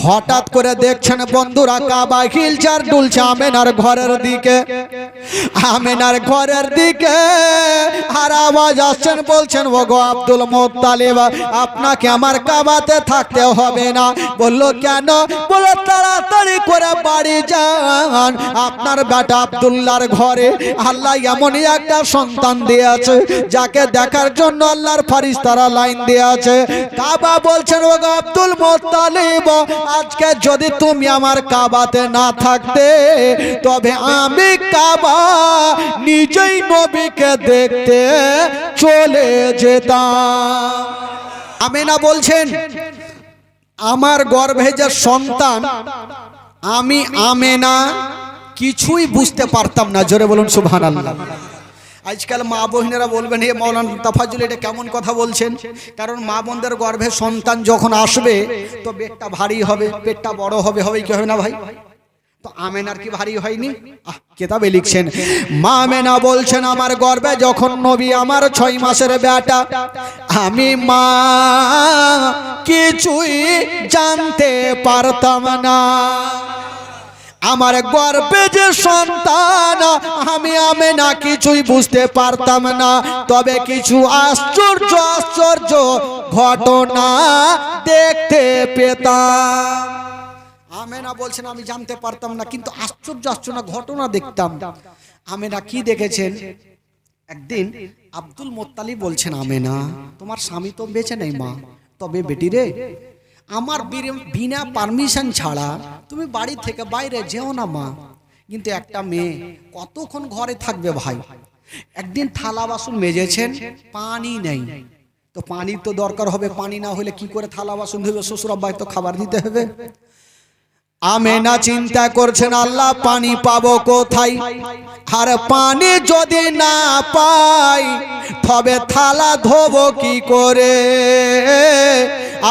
হঠাৎ করে দেখছেন বন্ধুরা কাবা হিলচার দুলছে আমেনার ঘরের দিকে, আমেনার ঘরের দিকে। আর আওয়াজ আসছেন, বলছেন ওগো আব্দুল মুত্তালিব, আপনাকে আমার কাবাতে থাকতে হবে না। বলল কেন? বলল তাড়াতাড়ি করে বাড়ি যান, আপনার বেটা আব্দুল্লাহর ঘরে আল্লাহ এমনই একটা সন্তান দিয়েছে যাকে দেখার জন্য আল্লাহর ফেরেশতারা লাইন দিয়েছে। কাবা বলছেন ওগো আব্দুল মুত্তালিব, আজকে যদি তুমি আমার কাবাতে না থাকতে তবে আমি কাবা নিজেই নবীকে দেখতে চলে যেতাম। আমেনা বলছেন আমার গর্ভে যে সন্তান, আমি আমেনা কিছুই বুঝতে পারতাম না। জোরে বলুন সুবহানাল্লাহ। আজকাল মা বোনেরা বলবেন হে মাওলানা তাফাজ্জুল এটা কেমন কথা বলছেন? কারণ মা বোনদের গর্ভে সন্তান যখন আসবে তো পেটটা ভারী হবে, পেটটা বড় হবে, হবে কি হবে না ভাই? তো আমেনার কি ভারী হয়নি? কিতাবে লিখছেন মা আমেনা বলছেন আমার গর্ভে যখন নবী আমার 6 মাসের বেটা, আমি মা কিছুই জানতে পারতাম না। আমার গর্ভে যে সন্তান আমি আমেনা কিছুই বুঝতে পারতাম না, তবে কিছু আশ্চর্য আশ্চর্য ঘটনা দেখতে পেতাম। আমেনা বলছেন আমি জানতে পারতাম না, কিন্তু আশ্চর্য আশ্চর্য ঘটনা দেখতাম। আমেনা কি দেখেছেন? একদিন আব্দুল মুত্তালিব বলছেন আমেনা তোমার স্বামী তো বেঁচে নেই মা, তবে বেটি রে আমার বিনা পারমিশন ছাড়া তুমি বাড়ি থেকে বাইরে যেও না মা। কিন্তু একটা মেয়ে কতক্ষণ ঘরে থাকবে ভাই? একদিন থালা বাসন মেজেছেন, পানি নেই, তো পানি তো দরকার হবে, পানি না হলে কি করে থালা বাসন ধুবে? শ্বশুর আব্বাই তো খাবার দিতে হবে। আমেনা চিন্তা করছেন আল্লাহ পানি পাবো কোথায়? আর পানি যদি না পাই তবে থালা ধোবো কি করে?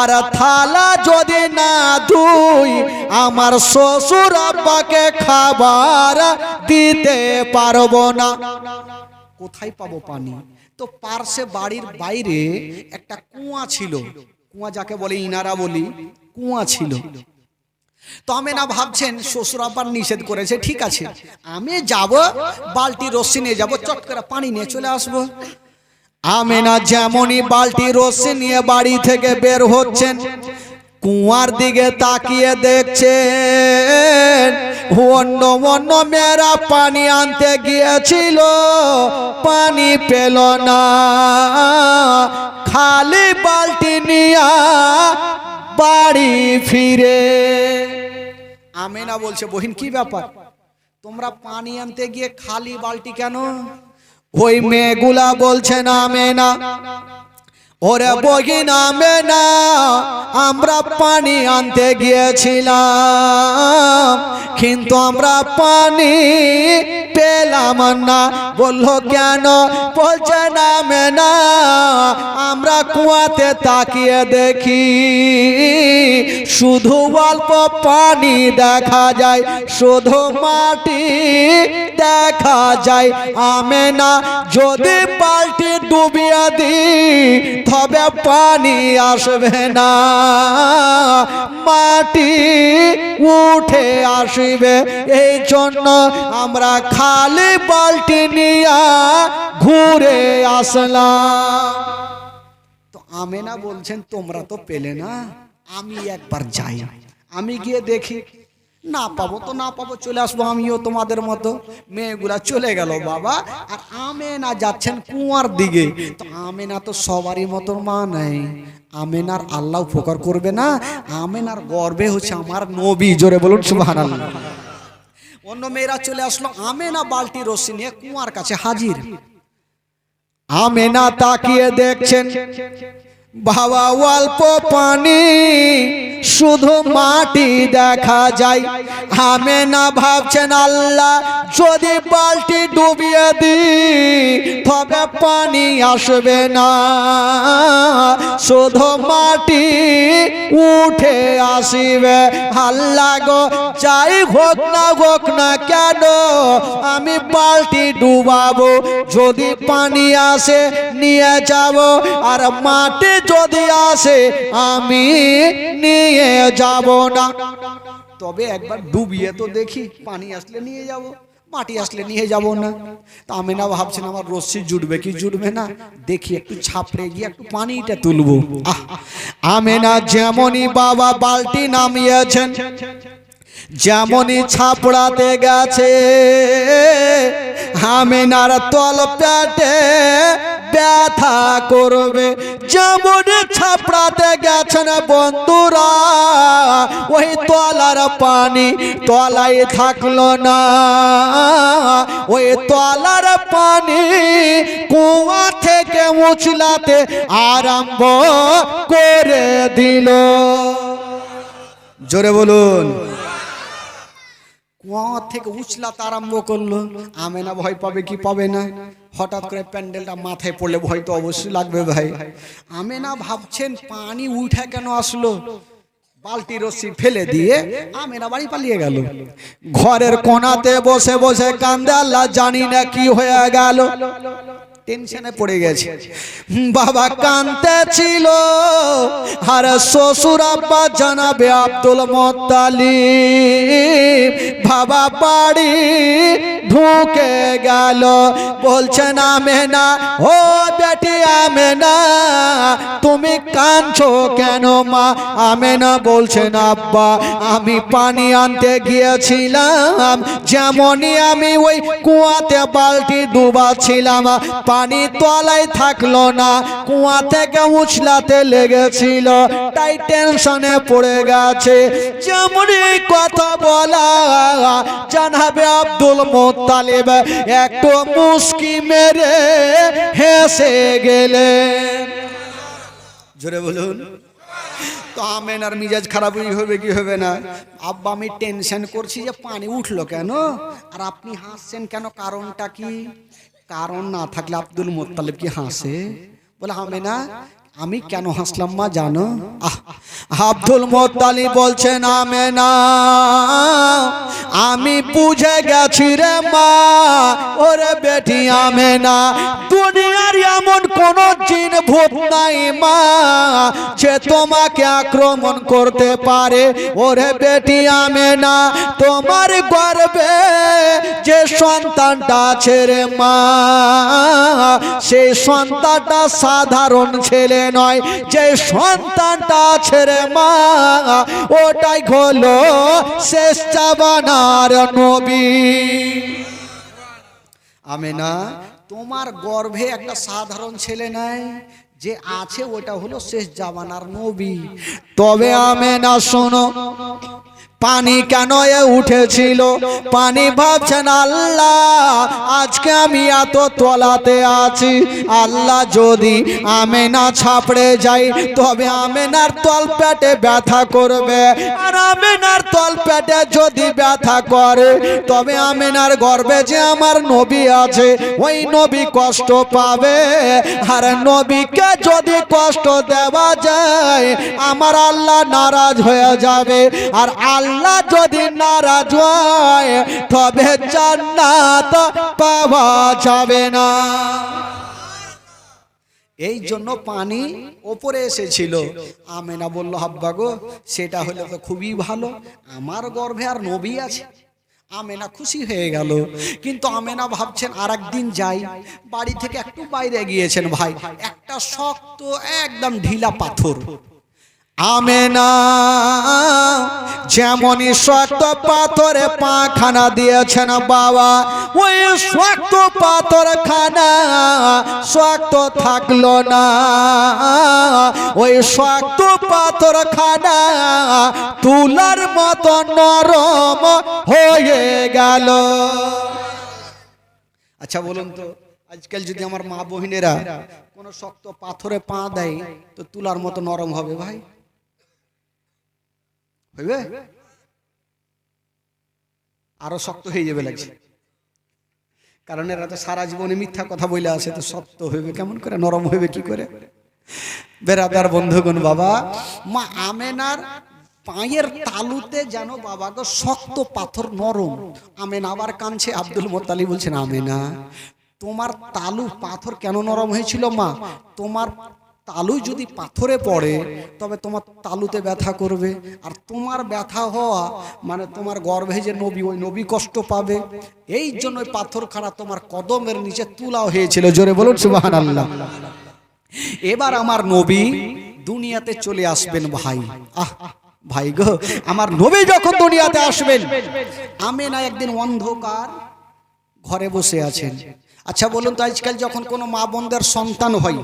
আর থালা যদি না ধুই আমার শ্বশুর আব্বাকে খাবার দিতে পারবো না। কোথায় পাবো পানি? তো পার্শ্বে বাড়ির বাইরে একটা কুয়া ছিল, কুয়া যাকে বলে ইনারা বলি, কুয়া ছিল। তো আমেনা ভাবছেন শ্বশুর আব্বা নিষেধ করেছে, ঠিক আছে আমি যাব, বালতি রশ্মি নিয়ে যাবো, চট করে পানি নিয়ে চলে আসবো। আমেনা যেমনই বালতি রশ্মি নিয়ে বাড়ি থেকে বের হচ্ছেন, কুয়ার দিকে তাকিয়ে দেখছেন অন্য অন্য মেয়েরা পানি আনতে গিয়েছিল, পানি পেল না, খালি বালতি নিয়ে বাড়ি ফিরে। আমেনা বলছে বহিন কি ব্যাপার, তোমরা পানি আনতে গিয়ে খালি বালতি কেন? ওই মেয়েগুলা বলছেন আমেনা ওরে বহিন আমেনা আমরা পানি আনতে গিয়েছিলাম কিন্তু আমরা পানি পেলাম না। বললো কেন? বলছে না আমেনা আমরা কুয়াতে তাকিয়ে দেখি শুধু অল্প পানি দেখা যায়, শুধু মাটি দেখা যায়। আমেনা যদি বালতি ডুবিয়ে দিই তবে পানি আসবে না, মাটি উঠে আসবে, এই জন্য আমরা খালি বালতি নিয়ে ঘুরে আসলাম। তো আমেনা বলছেন তোমরা তো পেলে না, আমি একবার যাই, আমি গিয়ে দেখি, না পাবো তো না পাবো, চলে আসবো আমিও তোমাদের মতো। মেয়েগুলা চলে গেল বাবা, আর আমেনা যাচ্ছেন কুয়ার দিকে। তো আমেনা তো সবারই মতো মা নাই, আমেনার আল্লাহ উপকার করবে না, আমেনার গর্বে হচ্ছে আমার নবী। জোরে বলুন সুবহানাল্লাহ। অন্য মেয়েরা চলে আসলো, আমেনা বালতি রশ্মি নিয়ে কুয়ার কাছে হাজির। আমেনা তাকিয়ে দেখছেন বাবা অল্প পানি, শুধু মাটি দেখা যায়। আমেনা ভাবছেন আল্লাহ যদি বালতি ডুবিয়ে দিই তবে পানি আসবে না, শুধু মাটি উঠে আসিবে। আল্লাহ গো যাই হোক না কেন আমি বালতি ডুবাবো, যদি পানি আসে নিয়ে যাব, আর মাটি যদি আসে আমি নিয়ে যাব না। তবে একবার ডুবিয়ে তো দেখি, পানি আসলে নিয়ে যাব, মাটি আসলে নিয়ে যাব না। তা আমি না ভাবছেন আমার রশ্মি জুটবে কি জুটবে না, দেখি একটু ছাপড়ে গিয়ে একটু পানিটা তুলবো। আমি না যেমনই বাবা বালতি নামিয়েছেন, যেমনই ছাপড়াতে গেছে, আমিনার তল পেটে ব্যথা করবে। যেমন ছাপড়াতে গেছেন বন্ধুরা, ওই তলার পানি তলায় থাকলো না, ওই তলার পানি কুয়া থেকে উছলাতে আরম্ভ করে দিল। জোরে বলুন। কুয়া থেকে উছলাতে আরম্ভ করলো। আমেনা ভয় পাবে কি পাবে না? হঠাৎ করে প্যান্ডেলটা মাথায় পড়লে ভয় তো অবশ্যই লাগবে ভাই। আমেনা ভাবছেন পানি উঠে কেন আসলো, বালতি রশ্মি ফেলে দিয়ে আমেনা বাড়ি পালিয়ে গেল। ঘরের কোণাতে বসে বসে কান্দে, আল্লাহ জানি না কি হয়ে গেল, টেনশনে পড়ে গেছে। বাবা কাঁদতে ছিল, আর শ্বশুর আব্বা জানাবে আব্দুল মুত্তালিব বাবা বাড়ি ঢুকে গেল। বলছেন আমেনা, ও বেটি আমেনা তুমি কাঁদছো কেন মা? আমেনা বলছেন আব্বা আমি পানি আনতে গিয়েছিলাম, যেমনই আমি ওই কুয়াতে বালতি ডুবাচ্ছিলাম পানি তলায় থাকলো না, কুয়া থেকে উছলাতে লেগেছিল, তাই টেনশনে পড়ে গেছে। যেমনই কথা বলা জানাবে আব্দুল মুত্তালিব একটু মুস্কি মেরে হেসে গেলেন। জোরে বলুন। তো আমেনার মিজাজ খারাপ হবে কি হবে না? আব্বা আমি টেনশন করছি যে পানি উঠলো কেন, আর আপনি হাসছেন কেন, কারণটা কি? কারণ না থাকলে আব্দুল মুত্তালিব কি হাসে? বলে আমেনা আমি কেন হাসলাম মা জানো? আব্দুল মুত্তালিব বলছেন আমেনা আমি বুঝে গেছি রে মা, ওরে বেটি আমেনা দুনিয়ার এমন কোন জিন ভূত নাই মা যে তোমাকে আক্রমণ করতে পারে। ওরে বেটি আমেনা তোমার গর্ভে যে সন্তানটা আছে রে মা, সেই সন্তানটা সাধারণ ছেলে নয়, যে সন্তানটা আছে রে মা ওটাই হলো শেষ জামানার নবী। আমেনা তোমার গর্ভে একটা সাধারণ ছেলে নাই, যে আছে ওটা হলো শেষ জামানার নবী। তবে আমেনা শোনো পানি কেন উঠেছিল? পানি ভাবছেন আল্লাহ আজকে আমি এত তলাতে আছি, আল্লাহ যদি আমেনা ছাপড়ে যাই তবে আমেনার তল পেটে ব্যথা করবে, আর আমেনার তল পেটে যদি ব্যথা করে তবে আমেনার গর্ভে যে আমার নবী আছে ওই নবী কষ্ট পাবে, আর নবীকে যদি কষ্ট দেওয়া যায় আমার আল্লাহ নারাজ হয়ে যাবে, আর আল্লাহ যদি নারাজ হয় তবে জান্নাত পাওয়া যাবে না। এই জন্য পানি ওপরে এসেছিল। আমেনা বলল আব্বা গো সেটা হলে তো খুবই ভালো, আমার গর্ভে আর নবী আছে। আমেনা খুশি হয়ে গেল, কিন্তু আমেনা ভাবছেন আর একদিন যাই। বাড়ি থেকে একটু বাইরে গিয়েছেন ভাই, একটা শক্ত একদম ঢিলা পাথর। আমেনা যেমনই শক্ত পাথরে পাখানা দিয়েছেন বাবা, ওই শক্ত পাথর খানা শক্ত থাকলো না, ওই শক্ত পাথর খানা তুলার মতো নরম হয়ে গেল। আচ্ছা বলুন তো আজকাল যদি আমার মা বহিনেরা কোন শক্ত পাথরে পা দেয় তো তুলার মতো নরম হবে ভাই? আরো শক্ত হয়ে যাবে লাগছে। কারণ এরা তো সারা জীবনে মিথ্যা কথা বলে আসে, তো শক্ত হইবে কেমন করে, নরম হইবে কি করে? বেরাদার বন্ধুগণ, বাবা মা আমেনার পায়ের তালুতে যেন বাবা গো শক্ত পাথর নরম। আমেনা আবার কাঁদছে। আব্দুল মোত্তালিব বলছেন, আমেনা তোমার তালু পাথর কেন নরম হয়েছিল মা? তোমার তালু যদি পাথরে পড়ে তবে তোমার তালুতে ব্যথা করবে, আর তোমার ব্যথা হওয়া মানে তোমার গর্ভে যে নবী, ওই নবী কষ্ট পাবে। এই জন্য ওই পাথরখানা তোমার কদমের নিচে তুলা হয়েছিল। জোরে বলুন সুবহানাল্লাহ। এবার আমার নবী দুনিয়াতে চলে আসবেন ভাই। ভাই গো, আমার নবী যখন দুনিয়াতে আসবেন, আমেনা একদিন অন্ধকার ঘরে বসে আছেন। আচ্ছা বলুন তো, আজকাল যখন কোনো মা বোনদের সন্তান হয়,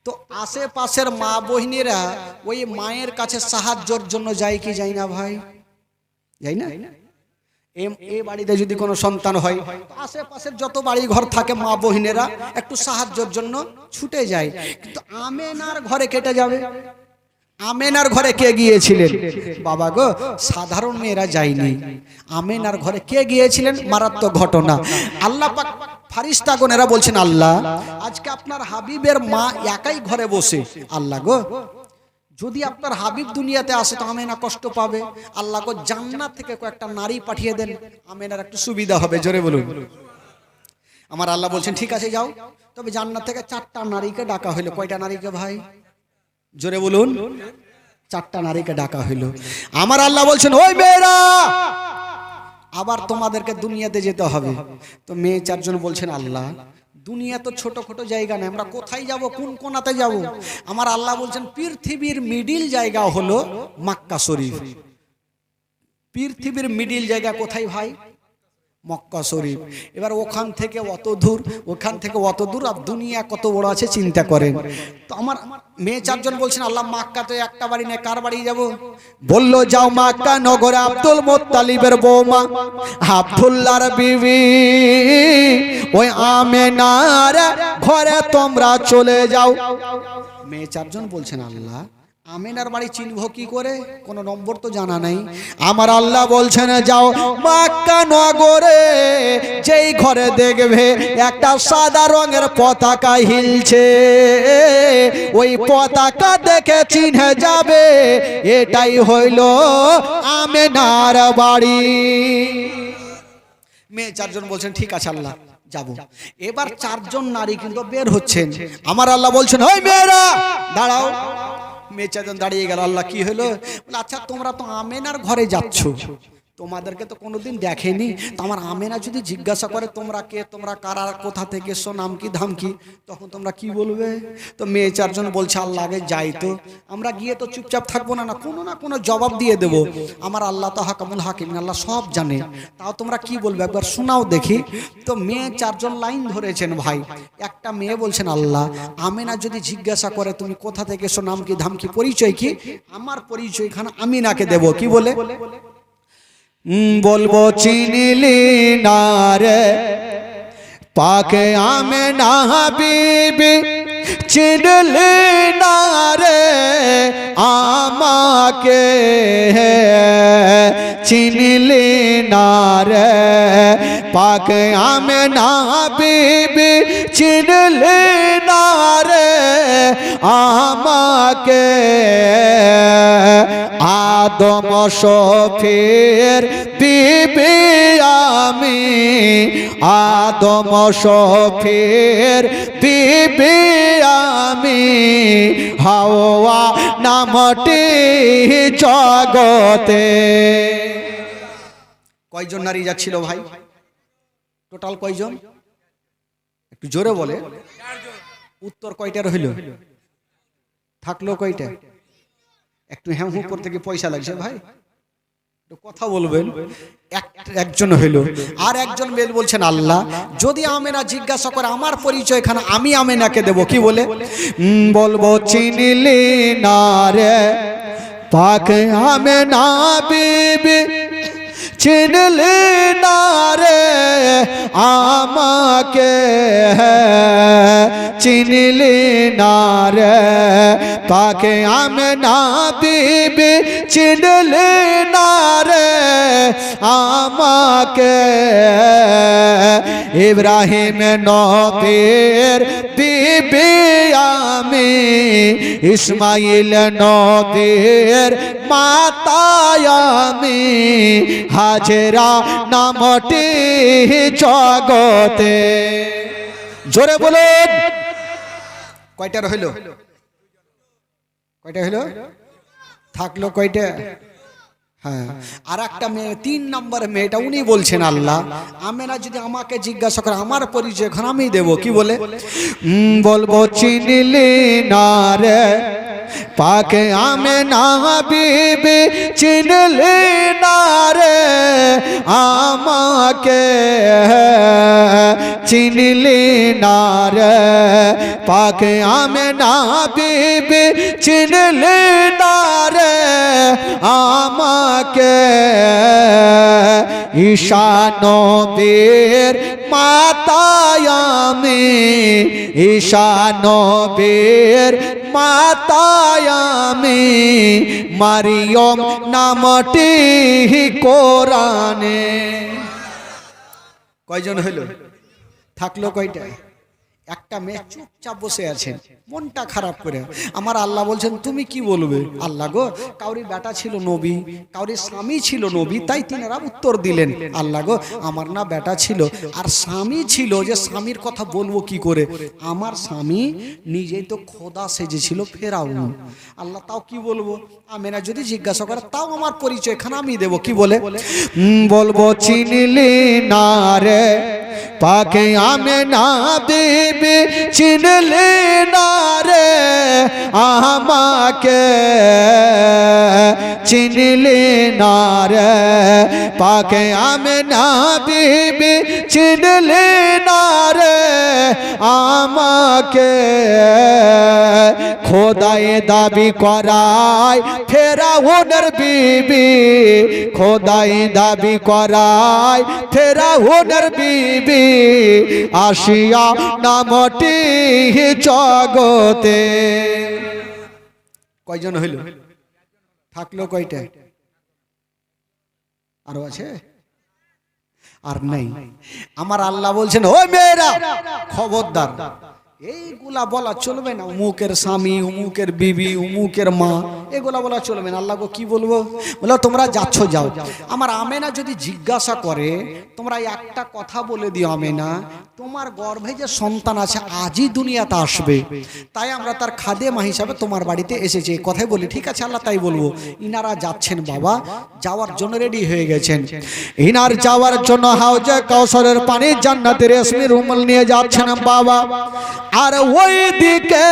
তো আশেপাশের মা বহিনীরা ওই মায়ের কাছে সাহায্যের জন্য যায় কি যায় না ভাই? যাই না? এই বাড়িতে যদি কোনো সন্তান হয়, আশেপাশের যত বাড়ি ঘর থাকে মা বহিনেরা একটু সাহায্যের জন্য ছুটে যায়। কিন্তু আমেনার ঘরে কেটে যাবে। আমেনার ঘরে কে গিয়েছিলেন বাবা গো? সাধারণ মেয়েরা যায়নি। আমেনার ঘরে কে গিয়েছিলেন? মারাত্মক ঘটনা। আল্লাহ পাক ফারিস্তাগণেরা বলছেন, আল্লাহ আজকে আপনার হাবিবের মা একাই ঘরে বসে। আল্লাহ গো, যদি আপনার হাবিব দুনিয়াতে আসে তো আমেনা কষ্ট পাবে। আল্লাহ গো, জান্নাত থেকে কয়েকটা নারী পাঠিয়ে দেন, আমেনার একটু সুবিধা হবে। জোরে বলুন। আমার আল্লাহ বলছেন, ঠিক আছে যাও। তবে জান্নাত থেকে 4টা নারীকে ডাকা হইলো। কয়টা নারীকে ভাই? জোরে বলুন। 4টা নারীকে ডাকা হইলো। আমার আল্লাহ বলছেন, ওই মেয়েরা, আবার তোমাদেরকে দুনিয়াতে যেতে হবে। তো মেয়ে 4 জন বলছেন, আল্লাহ দুনিয়া তো ছোটখাটো জায়গা না, আমরা কোথায় যাব, কোন কোনাতে যাব? আমার আল্লাহ বলছেন, পৃথিবীর মিডিল জায়গা হলো মক্কা শরীফ। পৃথিবীর মিডিল জায়গা কোথায় ভাই? মক্কা শরীফ। এবার ওখান থেকে অত দূর, ওখান থেকে অত দূর, আর দুনিয়া কত বড় আছে চিন্তা করেন। তো আমার মেয়ে 4 জন বলছেন, আল্লাহ মাক্কা তো একটা বাড়ি নেই, কার বাড়ি যাব? বলল, যাও মক্কা নগরে আব্দুল মোত্তালিবের বৌমা আব্দুল্লাহর বিবি ওই আমেনার ঘরে তোমরা চলে যাও। মেয়ে 4 জন বলছেন, আল্লাহ আমেনার বাড়ি চিনব কি করে? কোন নম্বর তো জানা নাই। আমার আল্লাহ বলছেন, যাও মক্কা নগরে যেই ঘরে দেখবে একটা সাদা রঙের পতাকা হিলছে, ওই পতাকা দেখে চিনে যাবে এটাই হইল আমেনার বাড়ি। মেয়ে 4 জন বলছেন, ঠিক আছে আল্লাহ যাব। এবার 4 জন নারী কিন্তু বের হচ্ছেন। আমার আল্লাহ বলছেন, ওই মেয়েরা দাঁড়াও। মেয়ে 4 জন দাঁড়িয়ে গেল। আল্লাহ কি হলো? আচ্ছা তোমরা তো আমেনার ঘরে যাচ্ছ, তোমাদেরকে তো কোনোদিন দেখেনি। তো আমার আমেনা যদি জিজ্ঞাসা করে তোমরা কে, তোমরা কারা, কোথা থেকে এসো, নাম কি ধাম কি, তখন তোমরা কি বলবে? তো মেয়ে 4 জন বলছে, আল্লাহ আগে যাই তো, আমরা গিয়ে তো চুপচাপ থাকবো না, না কোনো জবাব দিয়ে দেব। আমার আল্লাহ তো হাকামুল হাকিম, আল্লাহ সব জানে। তাও তোমরা কি বলবে একবার শোনাও দেখি। তো মেয়ে 4 জন লাইন ধরেছেন ভাই। একটা মেয়ে বলছেন, আল্লাহ আমেনা যদি জিজ্ঞাসা করে তুমি কোথা থেকে এসো, নাম কি ধাম কি, পরিচয় কি, আমার পরিচয়খানা আমিনাকে দেব। কি বলে বলবো? চিনিলি না রে পাকে আমেনা বিবি, চিনলি না রে আমাকে, চিনলি না রে পাকে আমেনা বিবি, চিনলি না রে আমাকে। আদম শফির বিবি আমি, আদম শফির বিবি আমি, হাওয়া নামটি জগতে। কয়জন নারী যাচ্ছিল ভাই? টোটাল কয়জন? একটু জোরে বলে। উত্তর কয়টার হইল? থাকলো কয়টা? একটু হ্যাঁ হুঁ করতে গিয়ে পয়সা লাগছে ভাই, কথা বলবেন। একজন হইল। আর একজন মেয়ে বলছেন, আল্লাহ যদি আমেনা জিজ্ঞাসা করে আমার পরিচয় খানা আমি আমেনাকে দেব। কি বলে বলবো? চিনলি না রে পাক আমেনা বিবি, চিনলি না রে আমাকে, চিনলি না রে পাকে আমেনা বিবি, চিনলি না রে আমাকে। ইব্রাহিম নবীর বিবি আমি, ইসমাইল নবীর মাতা আমি, হাজেরা নামটি জগতে। জোরে বলুন, কয়টা হইল? কয়টা হইল? থাকলো কয়টা? হ্যাঁ, আর একটা মেয়ে, 3 নম্বর মেয়েটা, উনি বলছেন আল্লাহ আমেনা যদি আমাকে জিজ্ঞাসা করে আমার পরিচয় এখন আমি দেব, কি বলে? বলবো চিনলি না রে পাকে আমেনা বিবি, চিনলি না রে আমাকে, চিনলি না রে পাকে আমেনা বিবি, চিনলি না রে আমাকে, ঈশা নবীর মাতা আমি, ঈশা নবীর মাতা আমি, মারিয়ম নামটি কোরআনে। কয়জন হইল? থাকলো কয়টা? একটা মেয়ে চুপচাপ বসে আছেন মনটা খারাপ করে। আমার আল্লাহ বলছেন তুমি কি বলবে? আল্লাহ গো, কাউরি বেটা ছিল নবী, কাউরি স্বামী ছিল নবী, তাই তিনারা উত্তর দিলেন আল্লাহ গো আমার না বেটা ছিল আর স্বামী ছিল, যে স্বামীর কথা বলবো কি করে? আমার স্বামী নিজেই তো খোদা সেজেছিল ফেরাউন। আল্লাহ তাও কি বলবো? আমেনা যদি জিজ্ঞাসা করে তাও আমার পরিচয় খানা আমি দেবো, কি বলে? বলবো চিনলি না রে পাকে আমেনা বিবি, চিনলি না রে আমাকে, চিনলি না রে পাকে আমেনা বিবি, চিনলি না রে আমাকে, খোদায়ে দাবি করায় ফেরাউনের বিবি, খোদায়ে দাবি করায় ফেরাউনের বিবি, আসিয়া নামটি জগতে। কয়জন হইল? থাকলো কয়টা? আরো আছে? আর নাই। আমার আল্লাহ বলছেন ও মেয়েরা খবরদার, এইগুলা বলা চলবে না, উমুকের স্বামী, উমুকের বিবি, উমুকের মা, এগুলা বলা চলবে না। আল্লাহ কি বলবো? বলো তোমরা যাচ্ছ যাও। আমার আমেনা যদি জিজ্ঞাসা করে তোমরা একটা কথা বলে দিও, আমেনা তোমার গর্ভে যে সন্তান আছে আজই দুনিয়াতে আসবে, তাই আমরা তার খাদেমা হিসাবে তোমার বাড়িতে এসেছি, এই কথাই বলি। ঠিক আছে আল্লাহ তাই বলবো। ইনারা যাচ্ছেন বাবা, যাওয়ার জন্য রেডি হয়ে গেছেন। ইনার যাওয়ার জন্য হাউজে কাউসারের পানি জান্নাতের রেশমি রুমাল নিয়ে যাচ্ছেন বাবা। আর ওই দিকে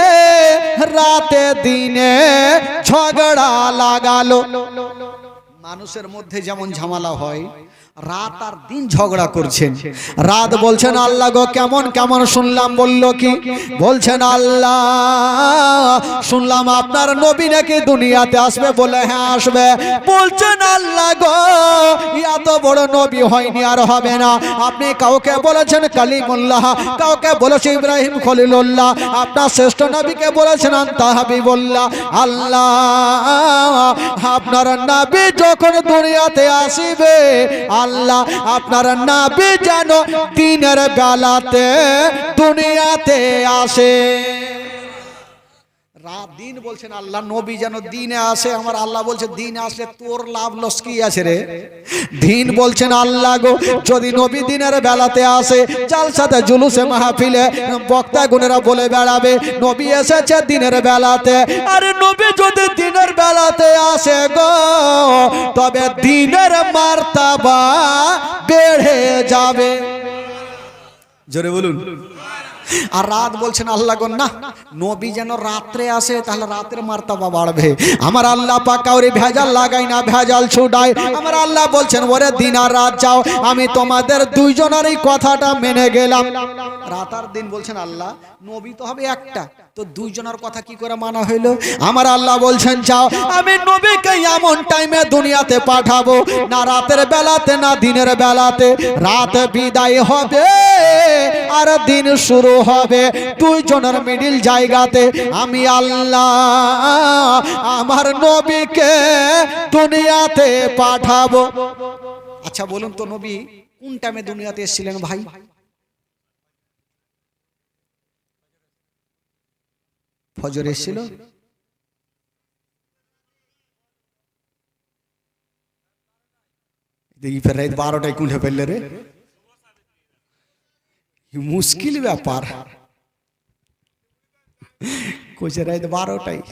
রাতে দিনে ঝগড়া লাগালো। মানুষের মধ্যে যেমন ঝামেলা হয়, রাত আর দিন ঝগড়া করছেন। রাত বলছেন আল্লাহ গো কেমন কেমন শুনলাম, বলল কি? বলছেন আল্লাহ শুনলাম আপনার নবী নাকি দুনিয়াতে আসবে, বলে হ্যাঁ আসবে। বলছেন আল্লাহ গো এত বড় নবী হয়নি আর হবে না। আপনি কাউকে বলেছেন কালিমুল্লাহ, কাউকে বলেছেন ইব্রাহিম খলিলুল্লাহ, আপনার শ্রেষ্ঠ নবীকে বলেছেন আনতা হাবিবুল্লাহ। আল্লাহ আপনার নবী যখন দুনিয়াতে আসিবে, আল্লাহ আপনার নবী যেন দিনের বেলাতে দুনিয়াতে আসে। রাত দিন বলছেন আল্লাহ নবী যেন দিনে আসে। আমার আল্লাহ বলছে দিনে আসলে তোর লাভ লস কি আছে রে? দিন বলছেন আল্লাহ গো যদি নবী দিনের বেলাতে আসে, জালসাতে জুলুসে মাহফিলে বক্তা গুণেরা বলে বেড়াবে নবী এসেছে দিনের বেলাতে। আরে নবী যদি দিনের বেলাতে আসে গো, তবে দিনের মার্তাবা বেড়ে যাবে। জোরে বলুন। আর রাত বলছেন আল্লাহ গো না, নবী যেন রাত্রে আসে, তাহলে রাতের মার্তাবা বাড়বে। আমার আল্লাহ পাক কাউরে ভেজাল লাগাই না, ভেজাল ছুটাই। আমার আল্লাহ বলছেন ওরে দিন আর রাত যাও, আমি তোমাদের দুইজনের এই কথাটা মেনে গেলাম। রাত আর দিন বলছেন আল্লাহ নবী তো হবে একটা, তো দুইজনের কথা কি করে মানা হইলো? আমার আল্লাহ বলছেন যাও, আমি নবীকে এমন টাইমে দুনিয়াতে পাঠাবো, না রাতের বেলাতে না দিনের বেলাতে। রাত বিদায় হবে আর দিন শুরু হবে, দুইজনের মিডিল জায়গাতে আমি আল্লাহ আমার নবীকে দুনিয়াতে পাঠাবো। আচ্ছা বলুন তো নবী কোন টাইমে দুনিয়াতে এসেছিলেন ভাই? ফজর এসেছিল, রাত 12টায় কুঁড়ে ফেললে রে, মুশকিল ব্যাপার। কোচে রাত 12টায়,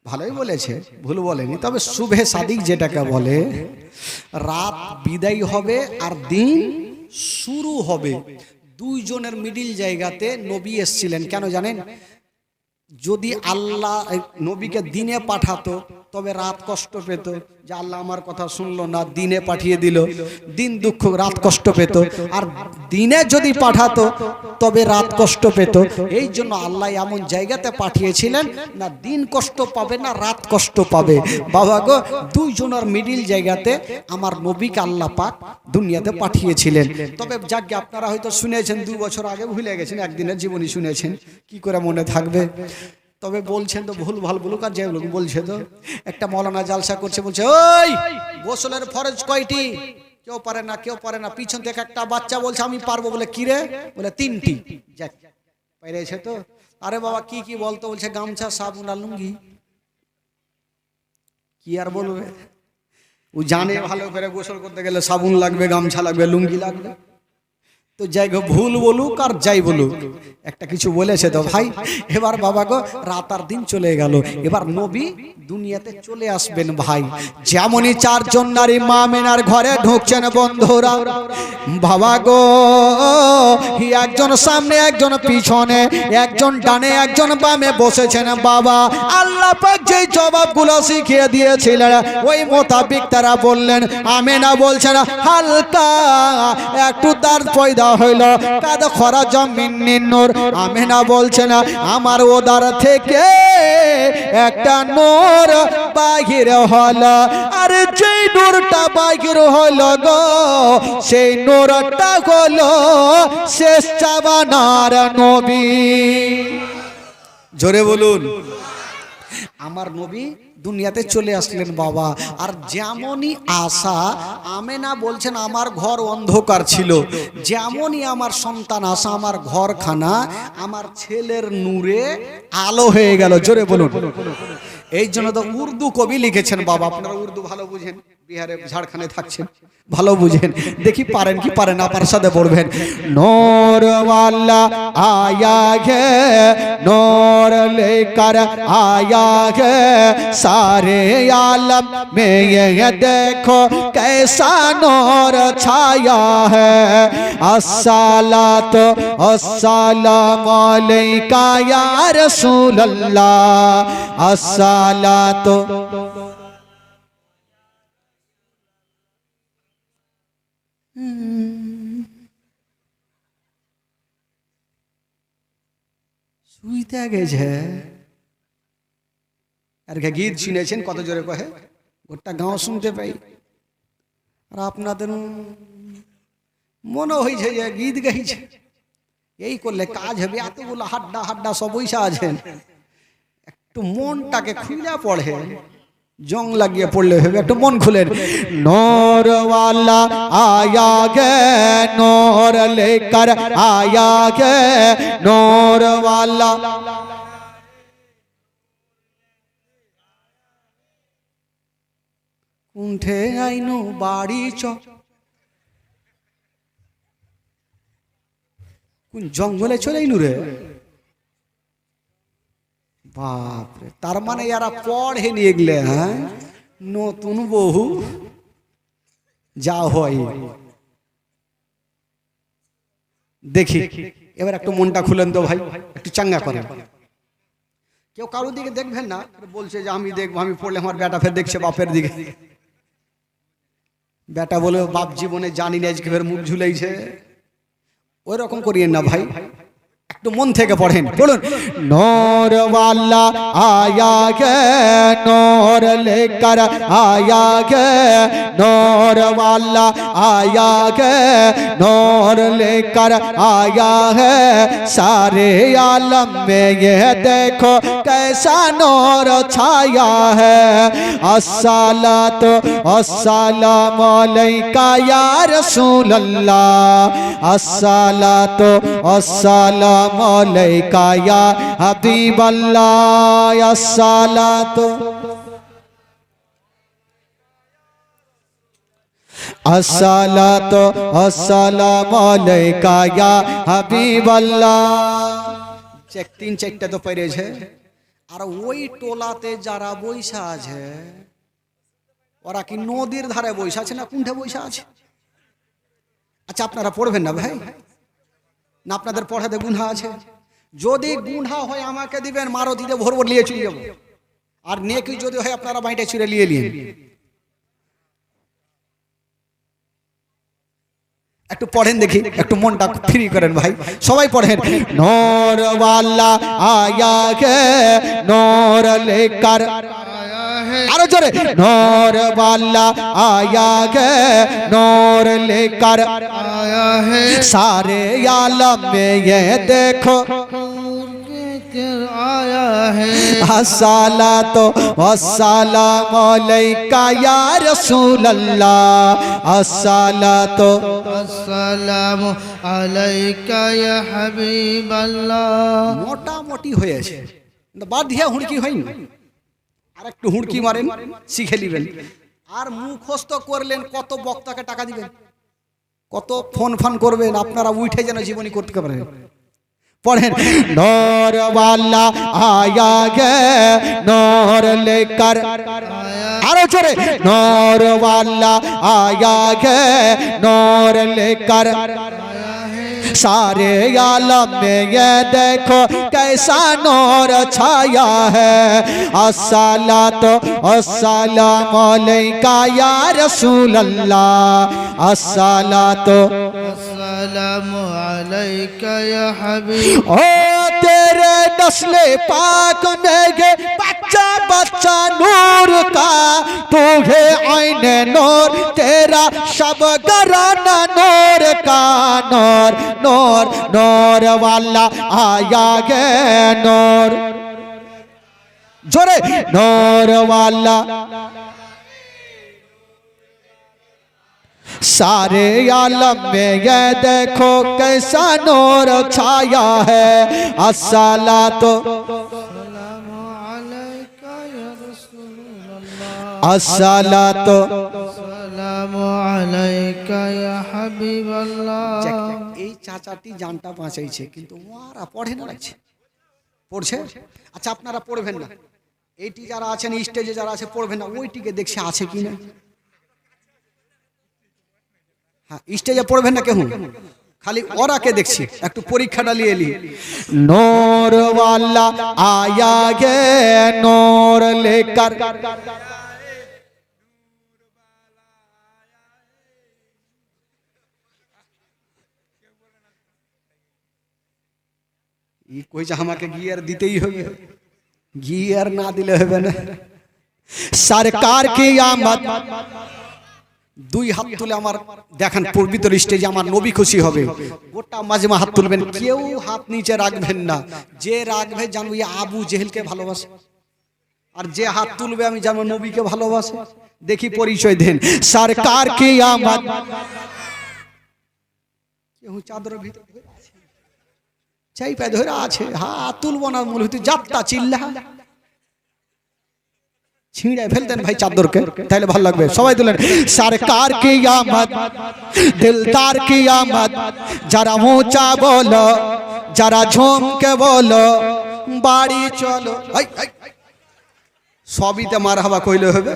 ভালোই বলেছে, ভুল বলেনি। তবে শুভে সাদিক যেটাকে বলে, রাত বিদায় হবে আর দিন শুরু হবে, দুইজনের মিডিল জায়গাতে নবী এসেছিলেন। কেন জানেন? যদি আল্লাহ নবীকে দিনে পাঠাতো তবে রাত কষ্ট পেত, যে আল্লাহ আমার কথা শুনলো না, দিনে পাঠিয়ে দিল, দিন দুঃখ, রাত কষ্ট পেত। আর দিনে যদি পাঠাতো তবে রাত কষ্ট পেত। এই জন্য আল্লাহ এমন জায়গাতে পাঠিয়েছিলেন, না দিন কষ্ট পাবে না রাত কষ্ট পাবে। বাবা গো, দুইজনের মিডিল জায়গাতে আমার নবীকে আল্লাহ পাক দুনিয়াতে পাঠিয়েছিলেন। তবে যাকে আপনারা হয়তো শুনেছেন, 2 বছর আগে ভুলে গেছেন, একদিনের জীবনী শুনেছেন, কি করে মনে থাকবে? তবে বলছেন তো ভুল ভাল বলুক আর যে লোক বলছে, তো একটা মৌলানা জালসা করছে, বলছে ওই গোসলের ফরজ কয়টি? কেউ পারে না, কেউ পারে না। পিছন থেকে একটা বাচ্চা বলছে আমি পারবো, বলে কি রে? বলে 3টি। যাক পেরেছে তো। আরে বাবা কি কি বলতো? বলছে গামছা, সাবুন আর লুঙ্গি। কি আর বলবে? ও জানে ভালো করে গোসল করতে গেলে সাবুন লাগবে, গামছা লাগবে, লুঙ্গি লাগবে। তো যাই গো, ভুল বলুক আর যাই বলুক, একটা কিছু বলেছে তো ভাই। এবার বাবা গো, রাত আর দিন চলে গেল, এবার নবী দুনিয়াতে চলে আসবেন ভাই। যেমনই 4 জন নারী মা মেনার ঘরে ঢুকছেন বন্ধুরা, বাবা গো, একজন সামনে, একজন পিছনে, একজন ডানে, একজন বামে বসেছেন। বাবা আল্লাহ পাক যে জবাবগুলো শিখিয়ে দিয়েছিলেন ওই মোতাবিক তারা বললেন। আমেনা বলছেন হালকা একটু তার পয়দা হইল, কাদ খরা জমিন নূর। আমেনা বলছেন আমার ওদার থেকে একটা নূর বাহির হলো, আর যেই নূরটা বাহির হলো গো, সেই নূরটা হলো শেষ জামানার নবী। জোরে বলুন, আমার নবী দুনিয়াতে চলে আসলেন বাবা। আর যেমনই আশা, আমেনা বলছেন আমার ঘর অন্ধকার ছিল, যেমনই আমার সন্তান আসা, আমার ঘরখানা আমার ছেলের নূরে আলো হয়ে গেল। জোরে বলুন। এই জন্য তো উর্দু কবি লিখেছেন বাবা, আপনারা উর্দু ভালো বুঝেন, বিহারে ঝাড়খণ্ডে থাকছেন, ভালো বুঝেন, দেখি পারেন কি পারেন, আপনার সাথে পড়বেন। নূর ওয়ালা আয়া হে, নূর লেकर आया है, सारे आलम में ये देखो कैसा नूर छाया है। अस्सलातु अस्सलामु अलैका या रसूल अल्लाह, अस्सलातु। শুইতে গেছে। আর গীত শুনেছেন কত জোরে কহে, গোটা গাঁও শুনতে পাই। আর আপনাদের মনে হয়েছে যে গীত গাইছে, এই করলে কাজ হবে। এতগুলো হাড্ডা হাড্ডা সব বৈশা আছেন, একটু মনটাকে খুলে পড়ে, জং লাগিয়ে পড়লে হবে, একটু মন খুলেন। নূর ওয়ালা আয়া গে, নূর লেकर आया गे, নূর ওয়ালা। উঠে আইনু বাড়ি চ, কোন জঙ্গলে চলে আইনু রে বাপরে। তার মানে এরা পড়ে নিয়ে গেলে, হ্যাঁ নতুন বহু যা হয়। দেখি এবার একটু মনটা খুলেন তো ভাই, একটু চাঙ্গা করেন। কেউ কারোর দিকে দেখবেন না, বলছে যে আমি দেখবো, আমি পড়লে আমার বেটা ফের দেখছে বাপের দিকে। বেটা বলে বাপ জীবনে জানি না, আজকে ফের মুখ ঝুলেছে। ওই রকম করিয়েন না ভাই, একটু মন থেকে পড়েন, পড়ুন। नूर वाला आया गे नूर लेकर आया गे नूर वाला आया गे नूर लेकर आया है सारे आलम में ये देखो कैसा नूर छाया है अस्सलातु अस्सलामु अलैका या रसूल अल्लाह अस्सलातु अस्सलामु अलैका या हबीब अल्लाह अस्सलातु अस्सलातु अस्सलामु अलैका या हबीब अल्लाह। চেক তিন চারটা তো পেরেছে। আর ওই টোলাতে যারা বৈশা আছে ওরা কি নদীর ধারে বৈশা আছে না কুণ্ঠে বৈশা আছে? আচ্ছা আপনারা পড়বেন না ভাই, না আপনাদের পড়াতে গুনহা আছে? যদি গুনহা হয় আমাকে দিবেন, মারুতিতে ভোর ভোর নিয়ে চলে যাবো। আর নেকি যদি হয় আপনারা বাইটা ছুঁড়ে নিয়ে নিন। একটু পড়েন দেখি, একটু মনটা ফ্রি করেন ভাই, সবাই পড়েন। নূর वाला आया है नूर लेकर আরো জোরে नूर वाला आया है नूर लेकर आया है सारे आलम में ये देखो आया है अस्सलातु अस्सलामु अलैका या रसूल अल्लाह अस्सलातु अस्सलामु अलैका या हबीब अल्लाह। मोटा मोटी হয়েছে, বাদ দিয়া হুড়কি হয়নি। আর একটু হুড়কি মারেন, শিখে নেবেন। আর মুখস্থ করলেন, কত বক্তাকে টাকা দিবেন, কত ফোন ফান করবেন, আপনারা উঠে যেন জীবনী করতে পারেন। पढ़ें नूर वाला आया गे नूर लेकर आरो जोरे नूर वाला आया गे नूर लेकर सारे आलम में ये देखो कैसा नूर छाया है अस्सलातु अस्सलामु अलैका या रसूल अल्लाह अस्सलातु अस्सलामु अलैका या हबीब। ओ तेरे नस्ले पाक में ये बच्चा बच्चा नूर का तू है आईने नूर तेरा सब घराना नूर का नूर नूर नूर वाला आया गे नूर जोरे नूर वाला सारे आलम में ये देखो कैसा नूर छाया है अस्सलातु अस्सलातु अस्सलामु अलैका या हबीब अल्लाह। এই চাচাটি জানটা বাঁচাইছে কিন্তু ওরা পড়ে না লাগছে পড়ছে। আচ্ছা আপনারা পড়বেন না, এইটি যারা আছেন স্টেজে যারা আছে পড়বেন না, ওইটিকে দেখছে আছে কি না। হ্যাঁ স্টেজে পড়বেন না কেউ, খালি ওরাকে দেখছি। একটু পরীক্ষাটা নিয়ে নি। নূর वाला आया गे नूर लेकर কইছে আমাকে গিয়ার দিতেই হবে, গিয়ার না দিলে হবে না। সরকার কি আমত দুই হাত তুলে আমার দেখেন পবিত্র স্টেজে আমার নবী খুশি হবে। গোটা মাজমা হাত তুলবেন, কেউ হাত নিচে রাখবেন না। যে রাখবে জানবো আবু জেহেলকে ভালোবাসে, আর যে হাত তুলবে আমি জানবো নবীকে ভালোবাসে। দেখি পরিচয় দেন। সরকার কি আমত কেউ চাদরের ভিতরে চাই পায় ধরে আছে, হাত তুলবো না মূল হইতে যাত্রা চিল্লা ছিঁড়ে ফেলতেন ভাই চাদরকে, তাহলে ভালো লাগবে। সবাই তুলেন। সরকার কি আমত দিলদার কি আমত যারা ऊंचा বলো যারা ঝুমকে বলো বাড়ি চলো। সবিতে মারহাবা কইলে হবে।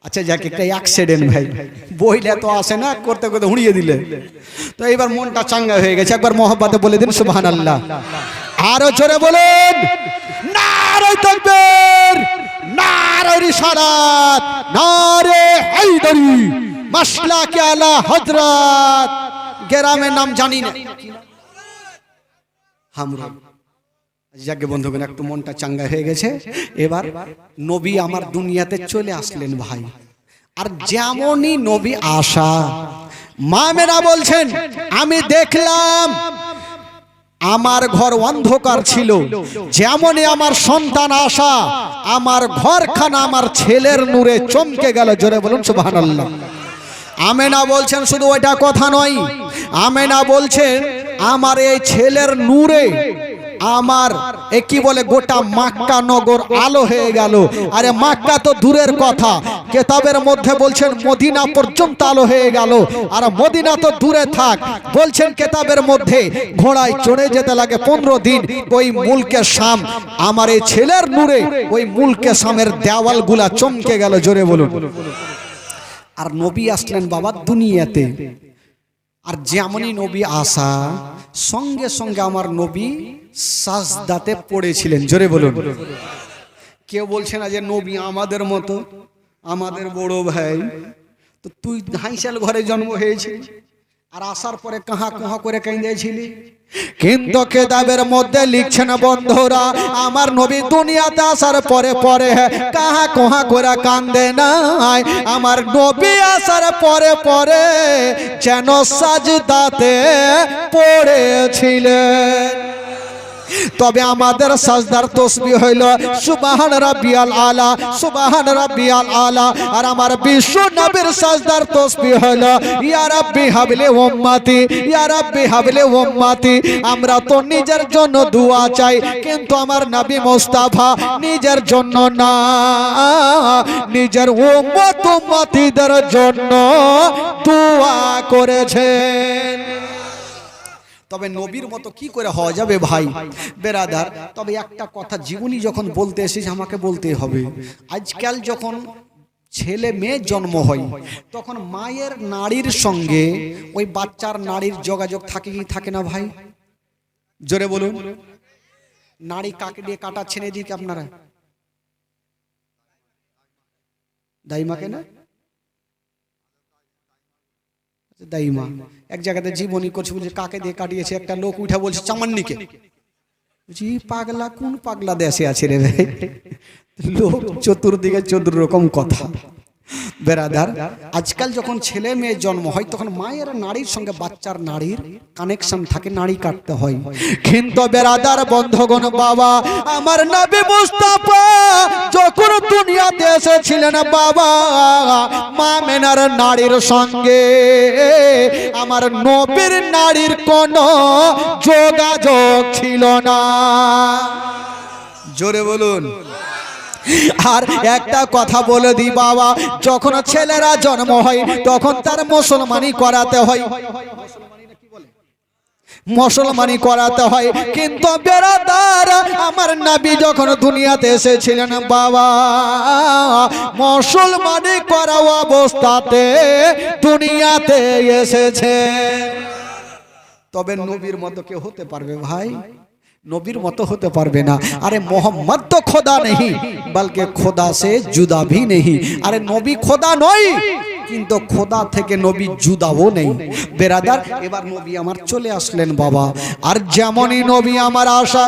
আচ্ছা যাক একটা অ্যাক্সিডেন্ট ভাই, বইলে তো আসে না, করতে করতে হুড়িয়ে দিলে তো এবার মনটা চাঙ্গা হয়ে গেছে। একবার মোহাব্বতে বলে দিন সুবহানাল্লাহ। আরো জোরে বলেন নারে তাকবীর নারে রিসালাত নারে হায়দারি মাসলাকে আলা হযরত গ্রামের নাম জানি না, হামরা। যাকে বন্ধুগণ একটু মনটা চাঙ্গা হয়ে গেছে। এবার নবী আমার দুনিয়াতে চলে আসলেন ভাই। আর যেমনই নবী আসা, মা মেরা বলছেন আমি দেখলাম আমার ঘর অন্ধকার ছিল, যেমনই আমার সন্তান আসা আমার ঘরখানা আমার ছেলের নূরে চমকে গেল। জোরে বলুন সুবহানাল্লাহ। আমেনা বলছেন শুধু ওইটা কথা নয়, আমেনা বলছেন আমার এই ছেলের নূরে আমার কি বলে গোটা মক্কা নগর আলো হয়ে গেল। আরে মক্কা তো দূরের কথা, কিতাবের মধ্যে বলছেন মদিনা পর্যন্ত আলো হয়ে গেল। আর মদিনা তো দূরে থাক, বলছেন কিতাবের মধ্যে ঘোড়ায় চড়ে যেতে লাগে 15 দিন ওই মুলকে শাম। আমার এই ছেলের নূরে ওই মুলকে শামের দেওয়ালগুলা চমকে গেল। জোরে বলুন। আর নবী আসলেন বাবা দুনিয়াতে। আর যেমনই নবী আসা সঙ্গে সঙ্গে আমার নবী সাজদাতে পড়েছিলেন। জোরে বলুন। কেউ বলছে না যে নবী আমাদের মতো, আমাদের বড় ভাই, তো তুই হাইসাল ঘরে জন্ম হয়েছে আর আসার পরে কাহা কুহা করে কাঁদিয়েছিলি। কিন্তু কিতাবের মধ্যে লিখছেন বন্ধুরা আমার নবী দুনিয়াতে আসার পরে পরে কাহা কুহা করে কান্দে নাই। আমার নবী আসার পরে পরে যেন সাজদাতে পড়েছিলেন। তবে আমাদের সাজদার তসবিহ হইল সুবহান রাব্বিয়াল আলা, সুবহান রাব্বিয়াল আলা। আর আমার বিশ্ব নবীর সাজদার তসবিহ হইল ইয়া রাব্বি হাবলি উম্মতি, ইয়া রাব্বি হাবলি উম্মতি। আমরা তো নিজের জন্য দোয়া চাই, কিন্তু আমার নবী মুস্তাফা নিজের জন্য না, নিজের উম্মত উম্মতিদের জন্য দোয়া করেছেন। তবে নবীর মতো কি করে হওয়া যাবে ভাই বেরাদার? তবে একটা কথা জীবনী যখন বলতে এসেছে আমাকে বলতে হবে। আজকাল যখন ছেলে মেয়ে জন্ম হয় তখন মায়ের নাড়ির সঙ্গে ওই বাচ্চার নাড়ির যোগাযোগ থাকে কি থাকে না ভাই? জোরে বলুন। নাড়ি কাকে দিয়ে কাটাচ্ছেন এদিকে আপনারা? দাইমাকে না? দাইমা এক জায়গাতে জীবনী করছে, বলছে কাকে দিয়ে কাটিয়েছে। একটা লোক উঠা বলছে চামান্নিকে। বলছি পাগলা কোন পাগলা দেশে আছে রে ভাই? লোক চতুর্দিকে 14 রকম কথা। বেরাদার আজকাল যখন ছেলে মেয়ে জন্ম হয় তখন মায়ের নাড়ির সঙ্গে বাচ্চার নাড়ির কানেকশন থাকে, নাড়ি কাটতে হয়। কিন্তু বেরাদার বন্ধগণ বাবা আমার নবী মুস্তাফা যখন দুনিয়াতে এসেছিলেন বাবা মা মেনার নাড়ির সঙ্গে আমার নবীর নাড়ির কোনো যোগাযোগ ছিল না। জোরে বলুন। আর একটা কথা বলে দি বাবা, যখন ছেলেরা জন্ম হয় তখন তার মুসলমানি করাতে হয়, মুসলমানি করাতে হয়। কিন্তু বেরাদার আমার নবী যখন দুনিয়াতে এসেছিলেন বাবা মুসলমানি করা অবস্থাতে দুনিয়াতে এসেছে। তবে নবীর মতো কেউ হতে পারবে ভাই? নবীর মতো হতে পারবে না। আরে মোহাম্মদ তো খোদা নেই বলকে খোদা সে জুদা ভি নেই। আরে নবী খোদা নয় কিন্তু খোদা থেকে নবী জুদাও নেই। বেরাদার এবার নবী আমার চলে আসলেন বাবা। আর যেমনই নবী আমার আসা,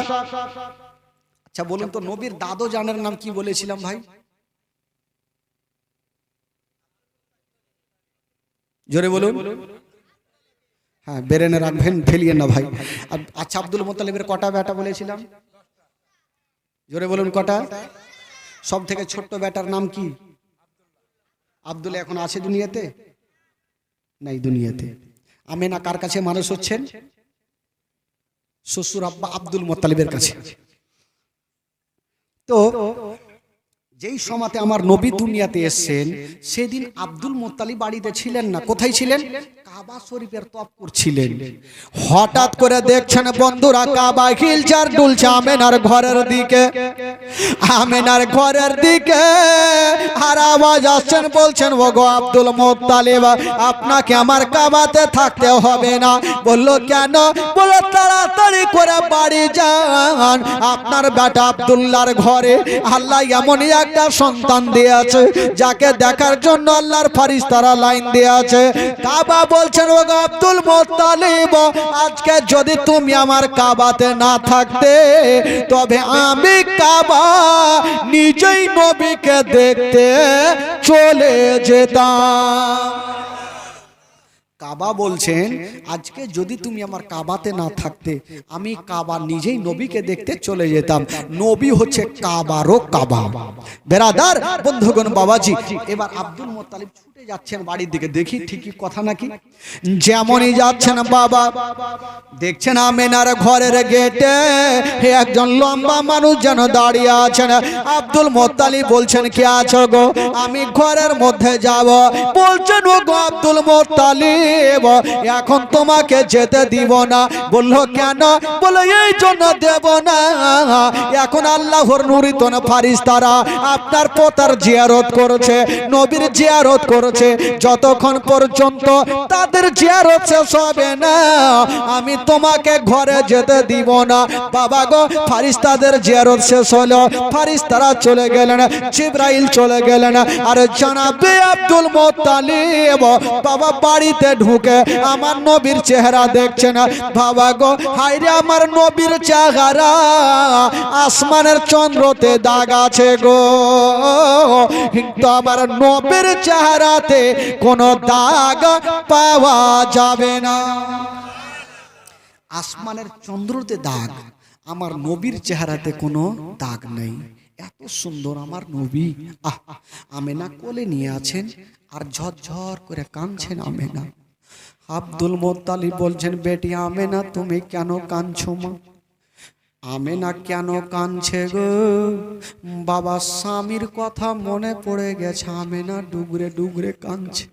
আচ্ছা বলুন তো নবীর দাদু জানের নাম কি বলেছিলাম ভাই? জোরে বলুন। হ্যাঁ বেরেনে রাখবেন, ফেলিয়ে না ভাই। আচ্ছা আব্দুল মুত্তালিবের কটা বেটা বলেছিলাম? জোরে বলুন কটা? সব থেকে ছোট্ট বেটার নাম কি? আব্দুল। এখন আছে দুনিয়াতে? নাই দুনিয়াতে। আমেনা কার কাছে মানুষ হচ্ছেন? শ্বশুর আব্বা আব্দুল মুত্তালিবের কাছে। তো যেই সময়তে আমার নবী দুনিয়াতে এসেছেন সেদিন আব্দুল মুত্তালিব বাড়িতে ছিলেন না। কোথায় ছিলেন? কাবা শরীফের তওয়াফ করছিলেন। হঠাৎ করে দেখছেন বন্ধুরা কাবা হিলচার দুলছে আমেনার ঘরের দিকে, আমেনার ঘরের দিকে। আর আওয়াজ আসছেন, বলছেন ওগো আব্দুল মুত্তালিব আপনাকে আমার কাবাতে থাকতে হবে না। বললো কেন? বললো তাড়াতাড়ি করে বাড়ি যান, আপনার বেটা আব্দুল্লাহর ঘরে আল্লাহ এমনই একটা সন্তান দিয়েছে যাকে দেখার জন্য আল্লাহর ফেরেশতারা লাইন দিয়েছে। কাবা বলছেন ও গো আব্দুল মুত্তালিব, আজকে যদি তুমি আমার কাবাতে না থাকতে তবে আমি কাবা নিজেই নবীকে দেখতে চলে যেতাম। কাবা বলছেন আজকে যদি তুমি আমার কাবাতে না থাকতে আমি কাবা নিজেই নবীকে দেখতে চলে যেতাম। নবী হচ্ছে কাবারও কাবা। বেরাদার বন্ধুগণ বাবাজি, এবার আব্দুল মুত্তালিব ছুটে যাচ্ছেন বাড়ির দিকে। দেখি ঠিকই কথা নাকি? যেমনই যাচ্ছেন বাবা দেখছেন আমেনার ঘরের গেটে একজন লম্বা মানুষ যেন দাঁড়িয়ে আছেন। আব্দুল মুত্তালিব বলছেন কে আছো গো? আমি ঘরের মধ্যে যাব। বলছেন ও গো আব্দুল মুত্তালিব, এখন তোমাকে যেতে দিব না। বলল কেন? বলে এই জন্য দেব না, এখন আল্লাহর নুরিতন ফারিস্তারা আপনার পোতার জিয়ারত করেছে, নবীর জিয়ারত করেছে। যতক্ষণ পর্যন্ত তাদের জিয়ারত শেষ হবে না আমি তোমাকে ঘরে যেতে দিব না। বাবা গো, ফারিস্তাদের জিয়ারত শেষ হলো, ফারিস্তারা চলে গেলেন, জিবরাইল চলে গেলেন। আর জনাবে আব্দুল মুত্তালিব বাবা বাড়িতে ঢুকে আমার নবীর চেহারা দেখছেন। বাবা গো, হায়রে আমার নবীর চেহারা আসমানের চন্দ্রতে দাগ আছে গো, কিন্তু আমার নবীর চেহারাতে কোনো দাগ পাওয়া যাবে না। আসমানের চন্দ্রতে দাগ, আমার নবীর চেহারাতে কোনো দাগ নেই। এত সুন্দর আমার নবী। আমেনা কোলে নিয়ে আছেন আর ঝরঝর করে কাঁদছেন আমেনা। আব্দুল মুত্তালিব বলছেন বেটি আমেনা তুমি কেন কাঁদছো মা? আমেনা কেন কাঁদছে গো? বাবা স্বামীর কথা মনে পড়ে গেছে, আমেনা ডুগরে ডুগরে কাঁদছে।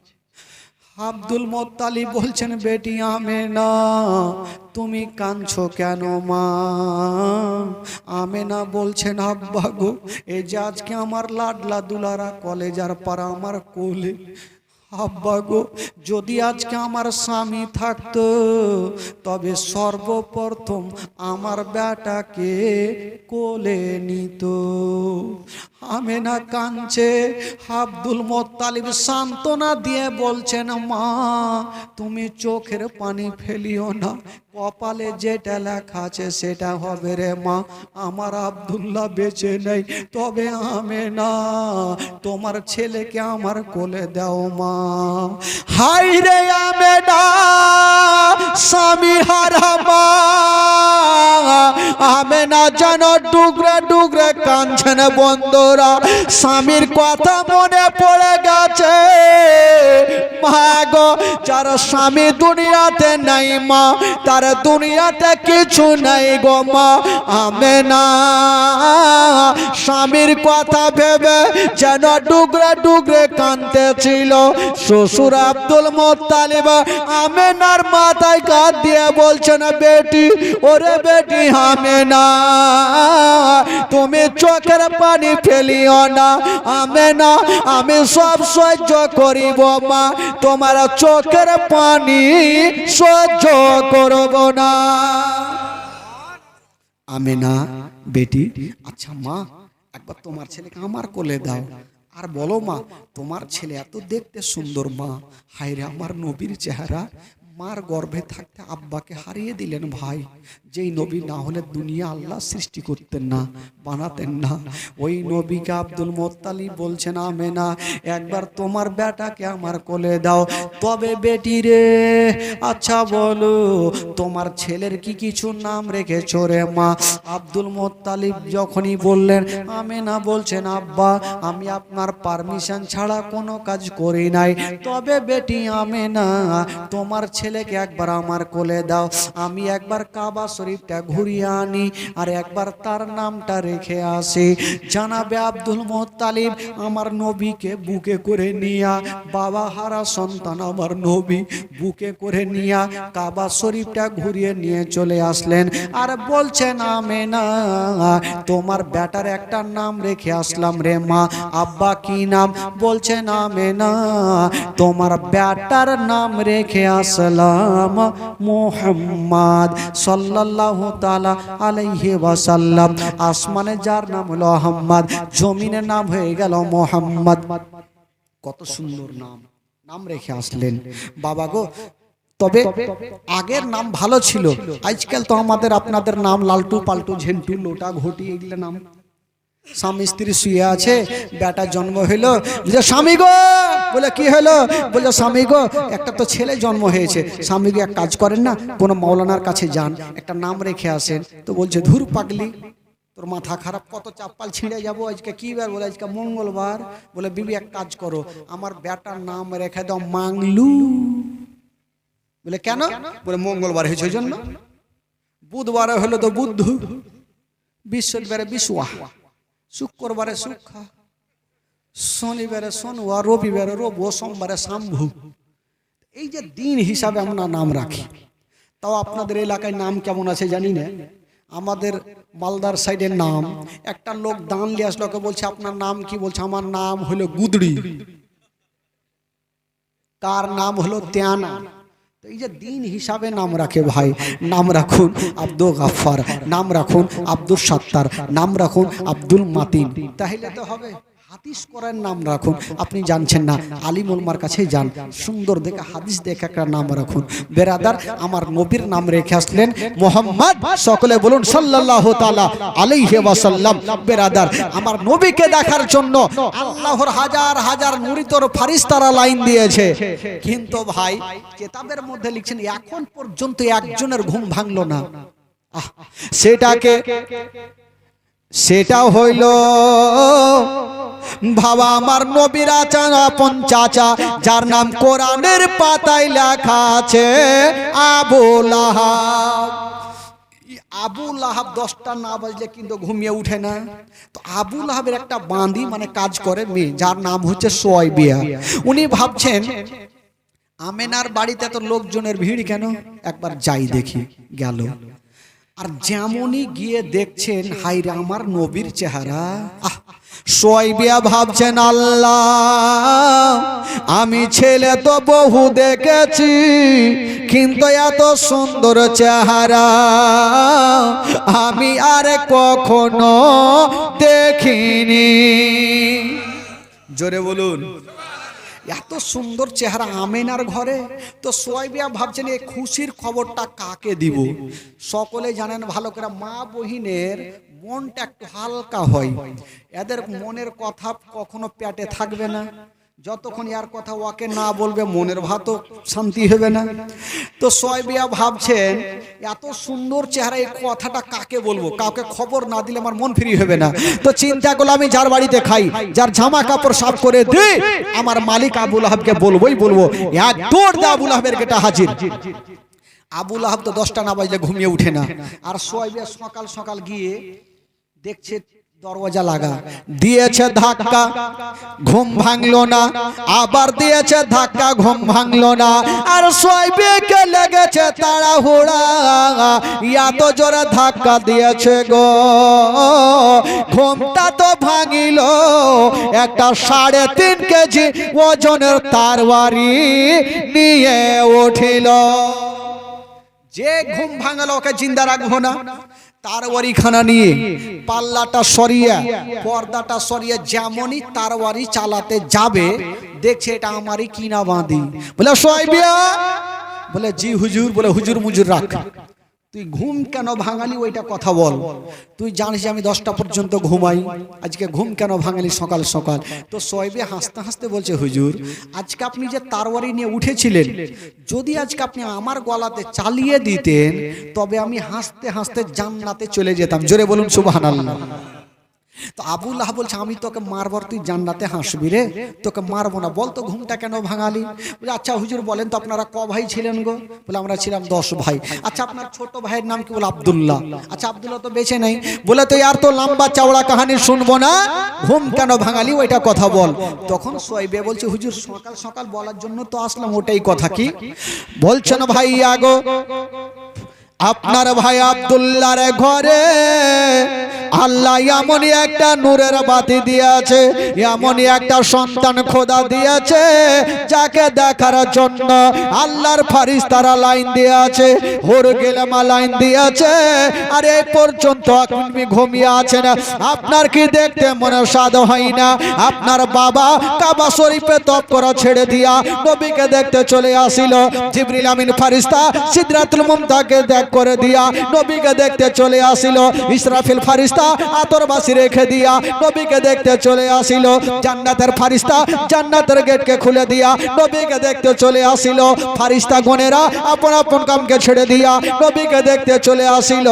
আব্দুল মুত্তালিব বলছেন বেটি আমেনা তুমি কাঁদছো কেন মা? আমেনা বলছেন আব্বা গো, এই যে আজকে আমার লাডলা দুলারা কলেজার পাড়া আমার কোলে, আব্বা গো যদি আজকে আমার স্বামী থাকতো তবে সর্বপ্রথম আমার বেটাকে কোলে নিত। আমেনা কাঁদছে। আব্দুল মুত্তালিব সান্ত্বনা দিয়ে বলছেন মা তুমি চোখের পানি ফেলিও না, কপালে যেটা লেখা আছে সেটা হবে রে মা। আমার আব্দুল্লাহ বেঁচে নেই, তবে আমেনা তোমার ছেলেকে আমার কোলে দাও মা। হাই রে আমেনা স্বামী হারা মা, আমেনা যেন ডুগরে ডুগরে কাঁদছেন। বন্ধুরা স্বামীর কথা মনে পড়ে গেছে। মা গো, যার স্বামী দুনিয়াতে নাই মা তার দুনিয়াতে কিছু নাই গো মা। আমেনা স্বামীর কথা ভেবে যেন ডুগরে ডুগরে কাঁদতেছিল। শ্বশুর আব্দুল মুত্তালিব আমেনার মাথায় কাঁধ দিয়ে বলছেন বেটি ওরে বেটি আমেনা তুমি চোখের পানি ফেলিও না। আমেনা আমি সব সহ্য করিব মা, তোমার চোখের পানি সহ্য করব না। আমেনা বেটি আচ্ছা মা একবার তোমার ছেলেকে আমার কোলে দাও আর বলো মা তোমার ছেলে এত দেখতে সুন্দর মা। হায়রে আমার নবীর চেহারা, মার গর্ভে থাকতে আব্বাকে হারিয়ে দিলেন ভাই। যেই নবী না হলে দুনিয়া আল্লাহ সৃষ্টি করতেন না, বানাতেন না। ওই নবীকে আব্দুল মুত্তালিব বলছেন আমেনা একবার তোমার বেটাকে আমার কোলে দাও। তবে বেটি রে আচ্ছা বলো তোমার ছেলের কি কিছু নাম রেখেছো রে মা? আব্দুল মুত্তালিব যখনই বললেন আমেনা বলছেন আব্বা আমি আপনার পারমিশন ছাড়া কোনো কাজ করি নাই, তবে বেটি আমেনা তোমার ছেলেকে একবার আমার কোলে দাও, আমি একবার কাবা শরীফটা ঘুরিয়ে আনি আর একবার তার নামটা রেখে আসি। জানাবে আব্দুল মুত্তালিব আমার নবীকে বুকে করে নিয়া, বাবা হারা সন্তান আমার নবী বুকে করে নিয়া কাবা শরীফটা ঘুরিয়ে নিয়ে চলে আসলেন। আর বলছেন আমেনা তোমার বেটার একটা নাম রেখে আসলাম রে মা। আব্বা কি নাম? বলছেন আমেনা তোমার বেটার নাম রেখে আসলাম মুহাম্মদ সাল্লাল্লাহু তাআলা আলাইহি ওয়াসাল্লাম। আসমানে যার নাম হলো আহমদ, জমিনের নাম হয়ে গেল মুহাম্মদ। কত সুন্দর নাম, নাম রেখে আসলেন। বাবা গো, তবে আগের নাম ভালো ছিল, আজকাল তো আমাদের আপনাদের নাম লালটু পাল্টু ঝেন্টু লোটা ঘটি এগুলো নাম। স্বামী স্ত্রী শুয়ে আছে, বেটা জন্ম হইলো, বলে স্বামী গো, বলে কি হলো, বলে স্বামী গো একটা তো ছেলে জন্ম হয়েছে, স্বামী গো এক কাজ করেন না, কোন মাওলানার কাছে যান, একটা নাম রেখে আসেন। তো বলছে ধুর পাগলি, তোর মাথা খারাপ, কত চাপ্পাল ছিঁড়ে যাবো, আজকে কি বার, বলে আজকে মঙ্গলবার, বলে বিবি এক কাজ করো, আমার বেটার নাম রেখে দাও মাংলু। বলে কেন, বলে মঙ্গলবার হয়েছে ওই জন্য, বুধবারে হলো তো বুদ্ধু, বৃহস্পতিবারে বিশুয়া, শুক্রবারে সুখা, শনিবারে সনুয়া, রবিবারে রবু, সোমবারে শাম্ভু। এই যে দিন হিসাবে আমরা নাম রাখি। তাও আপনাদের এলাকায় নাম কেমন আছে জানি না, আমাদের মালদার সাইডের নাম, একটা লোক দান নিয়ে আসলো, ওকে বলছে আপনার নাম কি, বলছে আমার নাম হলো গুদড়ি, তার নাম হলো ত্যানা। এই যে দিন হিসাবে নাম রাখে ভাই, নাম রাখুন আব্দুল গাফফার, নাম রাখুন আব্দুল সাত্তার, নাম রাখুন আব্দুল মাতিন, তাহলে তো হবে। হাদিস করার নাম রাখুন, আপনি জানছেন না, আলিম উলমার কাছে যান, সুন্দর দেখে হাদিস দেখে একটা নাম রাখুন। বেরাদার, আমার নবীর নাম রেখে আসলেন মুহাম্মদ, সকলে বলুন সাল্লাল্লাহু তাআলা আলাইহি ওয়াসাল্লাম। বেরাদার, আমার নবীকে দেখার জন্য আল্লাহর হাজার হাজার নুরিতর ফারিস্তারা লাইন দিয়েছে, কিন্তু ভাই কিতাবের মধ্যে লিখছেন এখন পর্যন্ত একজনের ঘুম ভাঙলো না। সেটা হইল বাবা আমার নবীর আপন চাচা, যার নাম কোরআনের পাতায় লেখা আছে আবু লাহাব। আবু লাহাব 10টা না বাজলে কিন্তু ঘুমিয়ে উঠে না। তো আবু লাহাবের একটা বাঁধি মানে কাজ করে মেয়ে, যার নাম হচ্ছে সুয়াইবিয়া। উনি ভাবছেন আমেনার বাড়িতে তো লোকজনের ভিড় কেন, একবার যাই দেখি। গেল, আর যেমনই গিয়ে দেখছেন হায়রে আমার নবীর চেহারা, সুয়াইবিয়া ভাবছেন আল্লাহ আমি ছেলে তো বহু দেখেছি, কিন্তু এত সুন্দর চেহারা আমি আর কখনো দেখিনি। জোরে বলুন, এত সুন্দর চেহারা আমেনার ঘরে। তো সুয়াইবিয়া ভাবছেন এই খুশির খবরটা কাকে দিব। সকলে জানেন ভালো করে, মা বহিনের মনটা একটু হালকা হয়, এদের মনের কথা কখনো পেটে থাকবে না, যতক্ষণ ইয়ার কথা ওকে না বলবে মনের ভাতও শান্তি হবে না। তো সুয়াইবিয়া ভাবছেন এত সুন্দর চেহারা, এই কথাটা কাকে বলবো, কাউকে খবর না দিলে আমার মন ফ্রি হবে না। তো চিন্তা করলো আমি যার বাড়িতে খাই, যার জামা কাপড় সাফ করে দিই, আমার মালিক আবু লাহাবকে বলবোই বলবো। এক দৌড় দিয়ে আবু লাহাবের গেটে হাজির। আবু লাহাব তো 10টা না বাজলে ঘুমিয়ে উঠে না। আর সুয়াইবিয়া সকাল সকাল গিয়ে দেখছে দরওয়াজা লাগা, দিয়েছে ধাক্কা, ঘুম ভাঙলো না, আবার দিয়েছে ধাক্কা, ঘুম ভাঙলো না। আর সুয়াইবিয়াকে লেগেছে তাড়াহুড়া, এত জোরে ধাক্কা দিয়েছে গো, ঘুমটা তো ভাঙিল। একটা 3.5 কেজি ওজনের তরবারি নিয়ে উঠিল। যে ঘুম ভাঙালো ওকে জিন্দা রাখবো না, তারওয়ারি খানা নিয়ে পাল্লাটা সরিয়ে পর্দাটা সরিয়ে যেমনই তারওয়ারি চালাতে যাবে, দেখছে এটা আমারই কিনা বাঁধি। বলে সুয়াইবিয়া, বলে জি হুজুর। বলে হুজুর মুজুর রাখ, তুই ঘুম কেন ভাঙালি ওইটা কথা বল। তুই জানিস আমি 10টা পর্যন্ত ঘুমাই, আজকে ঘুম কেন ভাঙালি সকাল সকাল। তো সুয়াইবিয়া হাসতে হাসতে বলছে হুজুর আজকে আপনি যে তারওয়ারি নিয়ে উঠেছিলেন, যদি আজকে আপনি আমার গলাতে চালিয়ে দিতেন তবে আমি হাসতে হাসতে জান্নাতে চলে যেতাম। জোরে বলুন সুবহানাল্লাহ। তো আবু লাহাব বলছে আমি তোকে মারবার, তুই জান্নাতে হাসবি রে, তোকে মারবো না, বল তো ঘুমটা কেন ভাঙালি। বলে আচ্ছা হুজুর বলেন তো আপনারা ক ভাই ছিলেন গো। বলে আমরা ছিলাম 10 ভাই। আচ্ছা আপনার ছোট ভাইয়ের নাম কি। বলে আব্দুল্লাহ। আচ্ছা আব্দুল্লাহ তো বেঁচে নেই। বলে তো আর তো লম্বা চওড়া কাহিনী শুনবো না, ঘুম কেন ভাঙালি ওইটা কথা বল। তখন সুয়াইবিয়া বলছে হুজুর সকাল সকাল বলার জন্য তো আসলাম, ওটাই কথা। কি বলছেন ভাই আগো। আপনার ভাই আব্দুল্লাহর ঘরে আল্লাহ এমনই একটা নূরের বাতি দিয়েছে, এমনই একটা সন্তান খোদা দিয়েছে যাকে দেখার জন্য আল্লাহর ফারিস্তারা লাইন দিয়েছে, হুরগিলমা লাইন দিয়েছে। আর এই পর্যন্ত আপনি ঘুমিয়ে আছেন, আপনার কি দেখতে মনে স্বাদ হয় না? আপনার বাবা কাবা শরীফে তপ করা ছেড়ে দিয়া নবীকে দেখতে চলে আসিল, জিবরিল আমিন ফারিস্তা সিদরাতুল মুনতাহাকে দেখ করে দিয়া নবীকে দেখতে চলে আসিল, ইসরাফিল ফারিস্তা আতরবাসী রেখে দিয়া নবীকে দেখতে চলে আসিল, জান্নাতের ফারিস্তা জান্নাতের গেটকে খুলে দিয়া নবীকে দেখতে চলে আসিল, ফারিস্তা গণেরা আপন আপন কামকে ছেড়ে দিয়া নবীকে দেখতে চলে আসিল।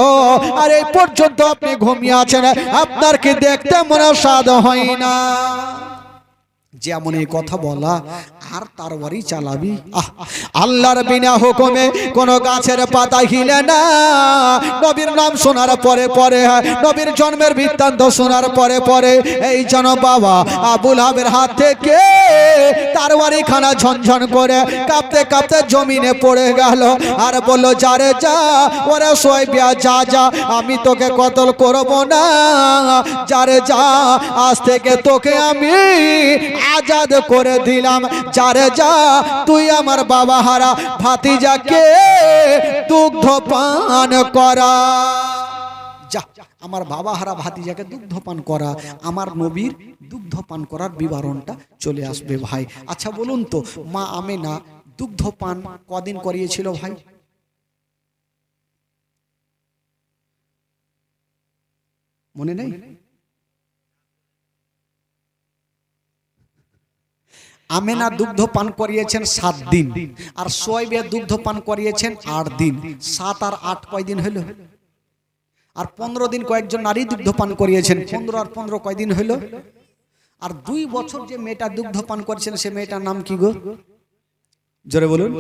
আর এই পর্যন্ত আপনি ঘুমিয়ে আছেন, আপনার কি দেখতে মনে স্বাদ হয় না? যেমন এই কথা বলা আর তার বাড়ি চালাবি। আল্লাহর বিনা হুকুমে কোন গাছের পাতা হিলে না। নবীর নাম শোনার পরে পরে, নবীর জন্মের বৃত্তান্ত শোনার পরে পরে এই জন বাবা আবু লাহাবের হাত থেকে তার বাড়ি খানা ঝনঝন করে কাঁপতে কাঁপতে জমিনে পড়ে গেল। আর বলল, যারে যা ওরা সোয়াইবিয়া যা যা, আমি তোকে কতল করব না। যারে যা, আজ থেকে তোকে আমি আজাদ করে দিলাম। যারে যা, তুই আমার বাবা হারা ভাতিজাকে দুগ্ধ পান করা। যা, আমার বাবা হারা ভাতিজাকে দুগ্ধ পান করা। আমার নবীর দুগ্ধ পান করার বিবরণটা চলে আসবে ভাই। আচ্ছা বলুন তো, মা আমেনা দুগ্ধ পান কদিন করিয়েছিল ভাই? মনে নেই? আমেনা দুগ্ধ পান করিয়েছেন 7 দিন, আর সোয়াইবিয়া দুগ্ধ পান করিয়েছেন 8 দিন। 7 আর 8 কয়দিন হলো? আর 15 দিন কয়েকজন নারী দুগ্ধ পান করিয়েছেন। 15 আর 15 কয়দিন হলো? আর 2 বছর যে মেয়েটা দুগ্ধ পান করেছেন সে মেয়েটার নাম কি গো? জোরে বলুন।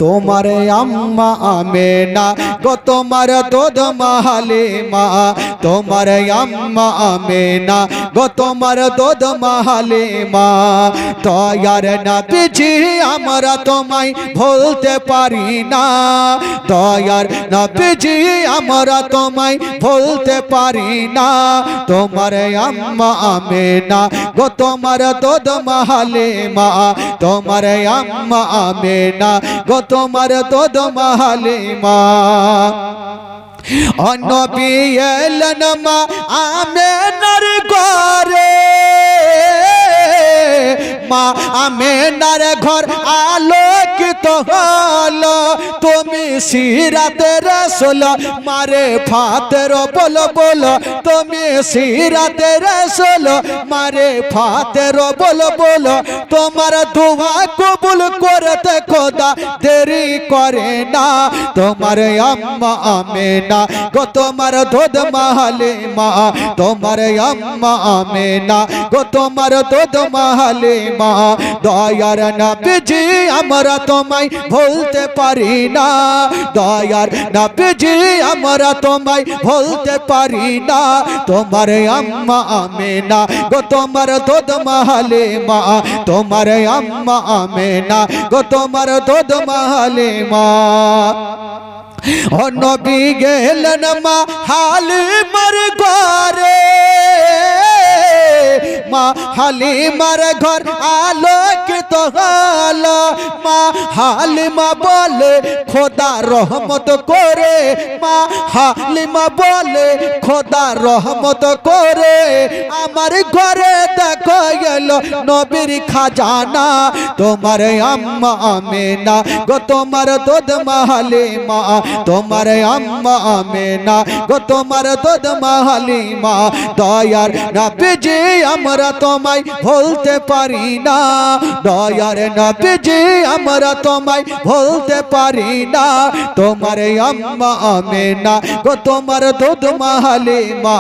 তোমার আম্মা আমেনা গো, তোমার দুধ মাহালিমা। তোমার আম্মা আমেনা গো, তোমার দুধ মাহালিমা। দয়ার নবীজি আমরা তোমায় ভুলতে পারি না। দয়ার নবীজি আমরা তোমায় ভুলতে পারি না। তোমার আম্মা আমেনা গো, তোমার দুধ মাহালিমা। তোমার আম্মা আমেনা গো, তোমার দুধ মাহালিমা। নবী এলেন মা আমেনার ঘরে, মা আমেনার ঘর আলোকিত হলো। তুমি সিরাতে রাসূল মারে ফাতের বলো বলো। তুমি সিরাতে রাসূল মারে ফাতের বলো বলো। তোমার দোয়া কবুল করতে খোদা দেরি করে না। তোমার আম্মা আমেনা গো, তোমার দুধ মাহালিমা। তোমার আম্মা আমেনা গো, তোমার দুধ মাহালিমা। দয়ার নবীজি আমরা তোমায় ভুলতে পারি না। দয়ার নবীজি আমরা তোমায় ভুলতে পারি না। তোমার আম্মা আমেনা গো, তোমার দুধ মাহালিমা। তোমার আম্মা আমেনা গো, তোমার দুধ মাহালিমা। ও নবী গেলেন মা হালিমার ঘরে, মা হালিমার ঘর আলোকিত হলো। মা হালিমা বলে খোদা রহমত করে। মা হালিমা বলে খোদা রহমত করে। আমার ঘরে দেখো এলো নবীর খাজানা। তোমার আম্মা আমেনা গো, তোমার দুধ মাহালিমা। তোমার আম্মা আমেনা গো, তোমার দুধ মাহালিমা। দয়ার নবীজি আমরা তোমায় ভুলতে পারি না। দয়ার নবীজি আমরা তোমায় ভুলতে পারি না। তোমার আম্মা আমেনা গো, তোমার দুধ মাহালিমা।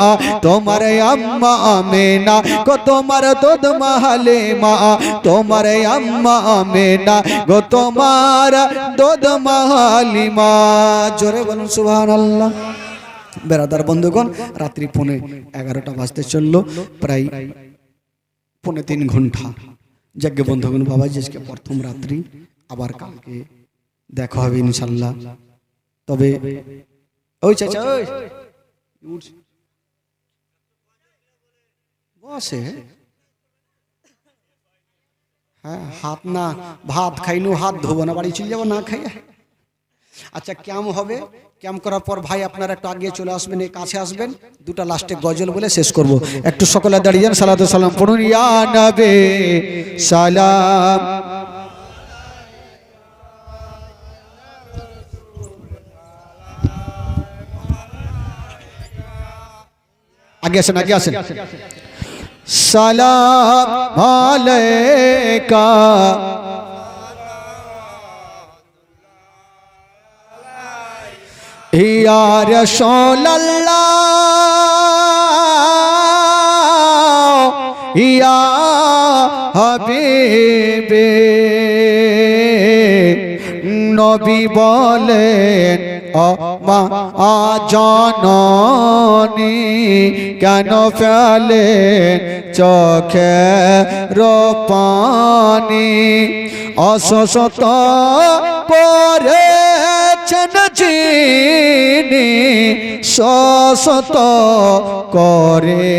তোমার আম্মা আমেনা গো, তোমার দুধ মাহালিমা। তোমার আম্মা আমেনা গো, তোমার দুধ মাহালিমা। জোরে বলুন সুবহানাল্লাহ। বেরাদার বন্ধুগণ, রাত্রি 11:15 বাজতে চললো, প্রায় 3.25 ঘন্টা। যাজ্ঞে বন্ধুগণ, বাবা আজকে প্রথম রাত্রি, আবার কালকে দেখা হবে ইনশাল্লাহ। তবে ওই চাচা ওই বসে হ্যাঁ হাত না ভাত খাইনু হাত ধোবো না বাড়ি চলে যাবো না খাইয়া। আচ্ছা ক্যাম হবে, ক্যাম করার পর ভাই আপনারা একটু আগে চলে আসবেন, এই কাছে আসবেন, দুটা লাস্টে গজল বলে শেষ করব। একটু সকলে দাঁড়িয়ে যান, সালাতু সালাম পড়ুন। ইয়া নবী সালাম, আগে আসেন আগে আসেন। সালাম আলাইকা ইয়া রাসূলুল্লাহ ইয়া হাবিবে। নবী বলেন মা জননী কেন ফেলে চোখে পানি, অসুস্থ করেছেন যিনি সুস্থ করে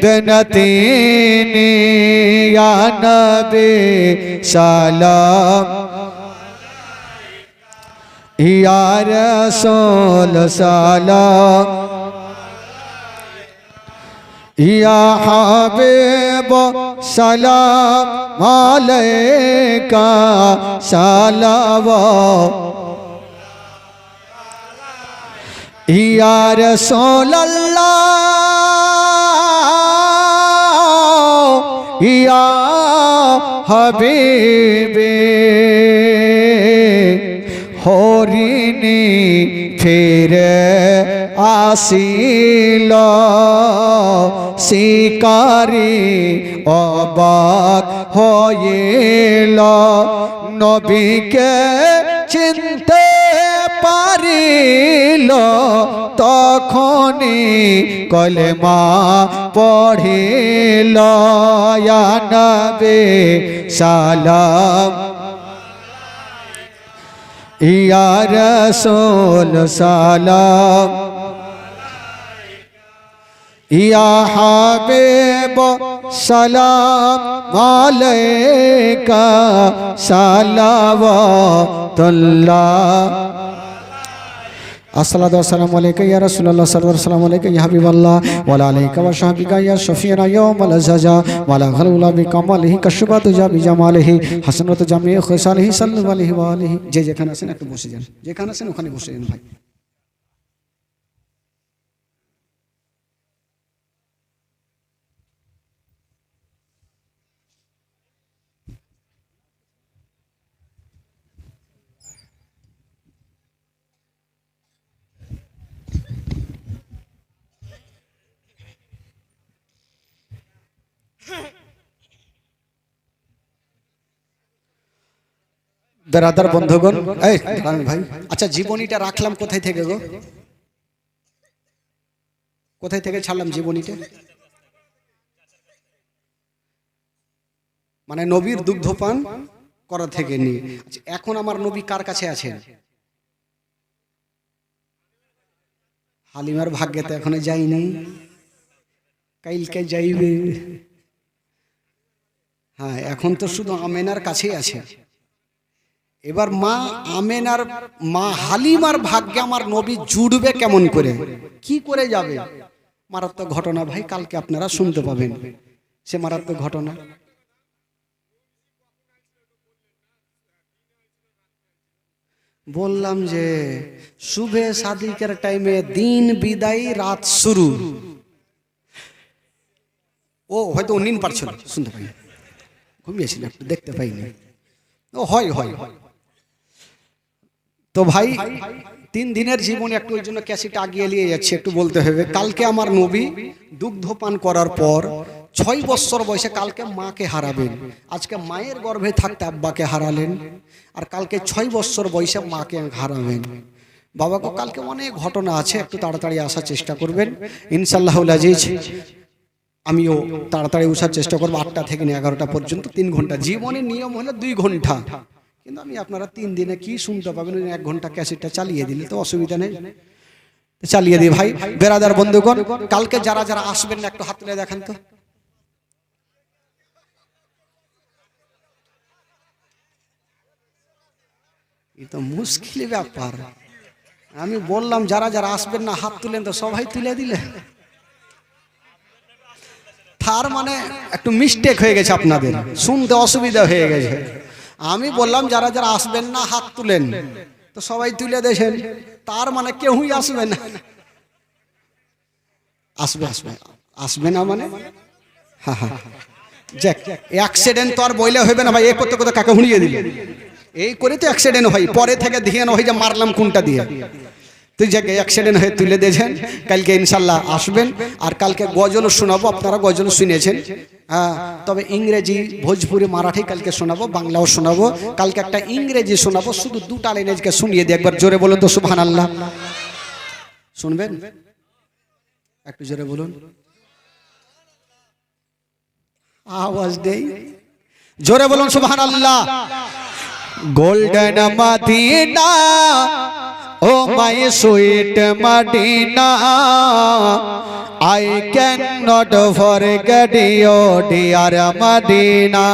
দেন তিনি। ইয়া নবী সালাম ইয়া রাসূল সালাম ইয়া হাবিব সালাম আলাইকা সালাওয়াত ইয়া রাসূলুল্লাহ ইয়া হাবিবে। হরিণী ফিরে আসিল, শিকারি অবাক হইল, নবীকে চিনতে পারিল, তখনই কলেমা পড়িল। ইয়া নবী সালাম ইয়া রাসূল সালাম ইয়া হাবিব সালাম আলাইকা সালাওয়াতুল্লাহ। আসসালাতু ওয়াসসালামু আলাইকা ইয়া রাসূলুল্লাহ সাল্লাল্লাহু আলাইহি ওয়াসাল্লাম আলাইকা ইয়া হাবিবাল্লাহ ওয়া আলাইকা ওয়া সাহবিকা ইয়া শফিয়ানা ইয়াউমাল জাজা ওয়া লা গালুলা বিকামালিহি কাশবাতু জাবি জামালিহি হাসানাতু জামি খিসালিহি সাল্লাল্লাহু আলাইহি ওয়া আলিহি। যে যেখানে আছেন একটু বসে যান, যেখানে আছেন ওখানে বসে যান ভাই। বেরাদার বন্ধুগণ, এই ভাই আচ্ছা জীবনীটা রাখলাম কোথায় থেকে গো? কোথায় থেকে ছাড়লাম জীবনীটা? মানে নবীর দুগ্ধপান করা থেকে নিয়ে। আচ্ছা, এখন আমার নবী কার কাছে আছেন? হালিমার ভাগ্যে তো এখনো যায়নি, কাইলকে যাইবে। হ্যাঁ এখন তো শুধু আমেনার কাছেই আছে। এবার মা আমেনার মা হালিমার ভাগ্যে আমার নবী জুড়বে কেমন করে, কি করে যাবে? মারাত্মক ঘটনা ভাই, কালকে আপনারা শুনতে পাবেন সে মারাত্মক ঘটনা। বললাম যে শুভে সাদিকের টাইমে দিন বিদায় রাত শুরু। ও হয়তো নিন পারছিল, শুনতে পাইনি, ঘুমিয়েছিল একটু, দেখতে পাইনি। ও হয় হয়। তো ভাই 3 দিনের জীবনে একটু ওই জন্য ক্যাসেটটা আগিয়ে নিয়ে যাচ্ছে, একটু বলতে হবে। কালকে আমার নবী দুগ্ধপান করার পর 6 বছর বয়সে কালকে মাকে হারাবেন। আজকে মায়ের গর্ভে থাকতে আব্বাকে হারালেন, আর কালকে 6 বছর বয়সে মাকে হারাবেন। বাবাকে কালকে অনেক ঘটনা আছে, একটু তাড়াতাড়ি আসার চেষ্টা করবেন ইনশাআল্লাহুল আজিজ। আমিও তাড়াতাড়ি উঠার চেষ্টা করবো, 8টা থেকে 11টা পর্যন্ত 3 ঘন্টা। জীবনের নিয়ম হলো 2 ঘন্টা, কিন্তু আমি আপনারা 3 দিনে কি শুনতে পাবেন, 1 ঘন্টা ক্যাসেটটা চালিয়ে দিলে তো অসুবিধা নেই, চালিয়ে দিই। ভাই বেরাদার বন্ধুগণ, কালকে যারা যারা আসবেন না একটু হাত তুলে দেখেন তো। এই তো মুশকিল ব্যাপার। আমি বললাম যারা যারা আসবেন না হাত তুলেন, তো সবাই তুলে দিলে। তার মানে একটু মিস্টেক হয়ে গেছে, আপনাদের শুনতে অসুবিধা হয়ে গেছে। আমি বললাম যারা যারা আসবেন না হাত তুলেন, তো সবাই তুলে দিয়েছেন। তার মানে কেউই আসবে না। আসবে আসবে আসবে না মানে হ্যাঁ হ্যাঁ যাক, অ্যাক্সিডেন্ট তো আর বইলে হবে না ভাই। এ করতে করতে কাকে হুড়িয়ে দিল, এই করে তো অ্যাক্সিডেন্ট হয়। পরে থেকে দেখে না হয় যে মারলাম কোনটা দিয়ে। তুই যাকে অ্যাক্সিডেন্ট হয়ে তুলে দিয়েছেন। কালকে ইনশাল্লাহ আসবেন, আর কালকে গজলও শোনাবো। আপনারা গজল শুনেছেন, হ্যাঁ, তবে ইংরেজি, ভোজপুরি, মারাঠি কালকে শোনাবো, বাংলাও শোনাবো। কালকে একটা ইংরেজি শোনাবো, শুধু 2টা লাইন আজকে শুনিয়ে দিই। একবার জোরে বলুন তো সুবহানাল্লাহ। শুনবেন? একটু জোরে বলুন, আওয়াজ দেই, জোরে বলুন সুবহানাল্লাহ। Golden Medina, oh my sweet Medina, I cannot forget you dear Medina.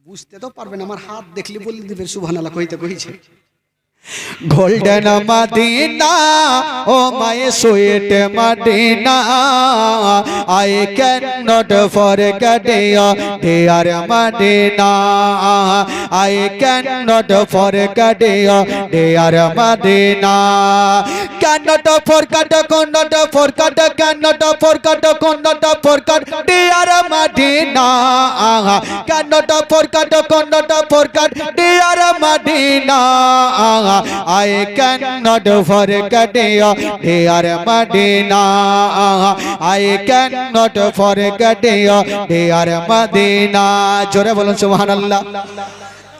বুঝতে তো পারবেন, আমার হাত দেখলে বলে দিবেন সুবহানাল্লাহ কইতে কইছে। Golden Medina, oh my sweet Medina, I cannot forget you dear Medina, I cannot forget you dear Medina. Cannot forget, cannot forget, cannot forget, cannot forget dear Medina, cannot forget, cannot forget dear Medina, I cannot forget you dear Medina, I cannot forget you dear Medina. জোরে বলুন সুবহানাল্লাহ।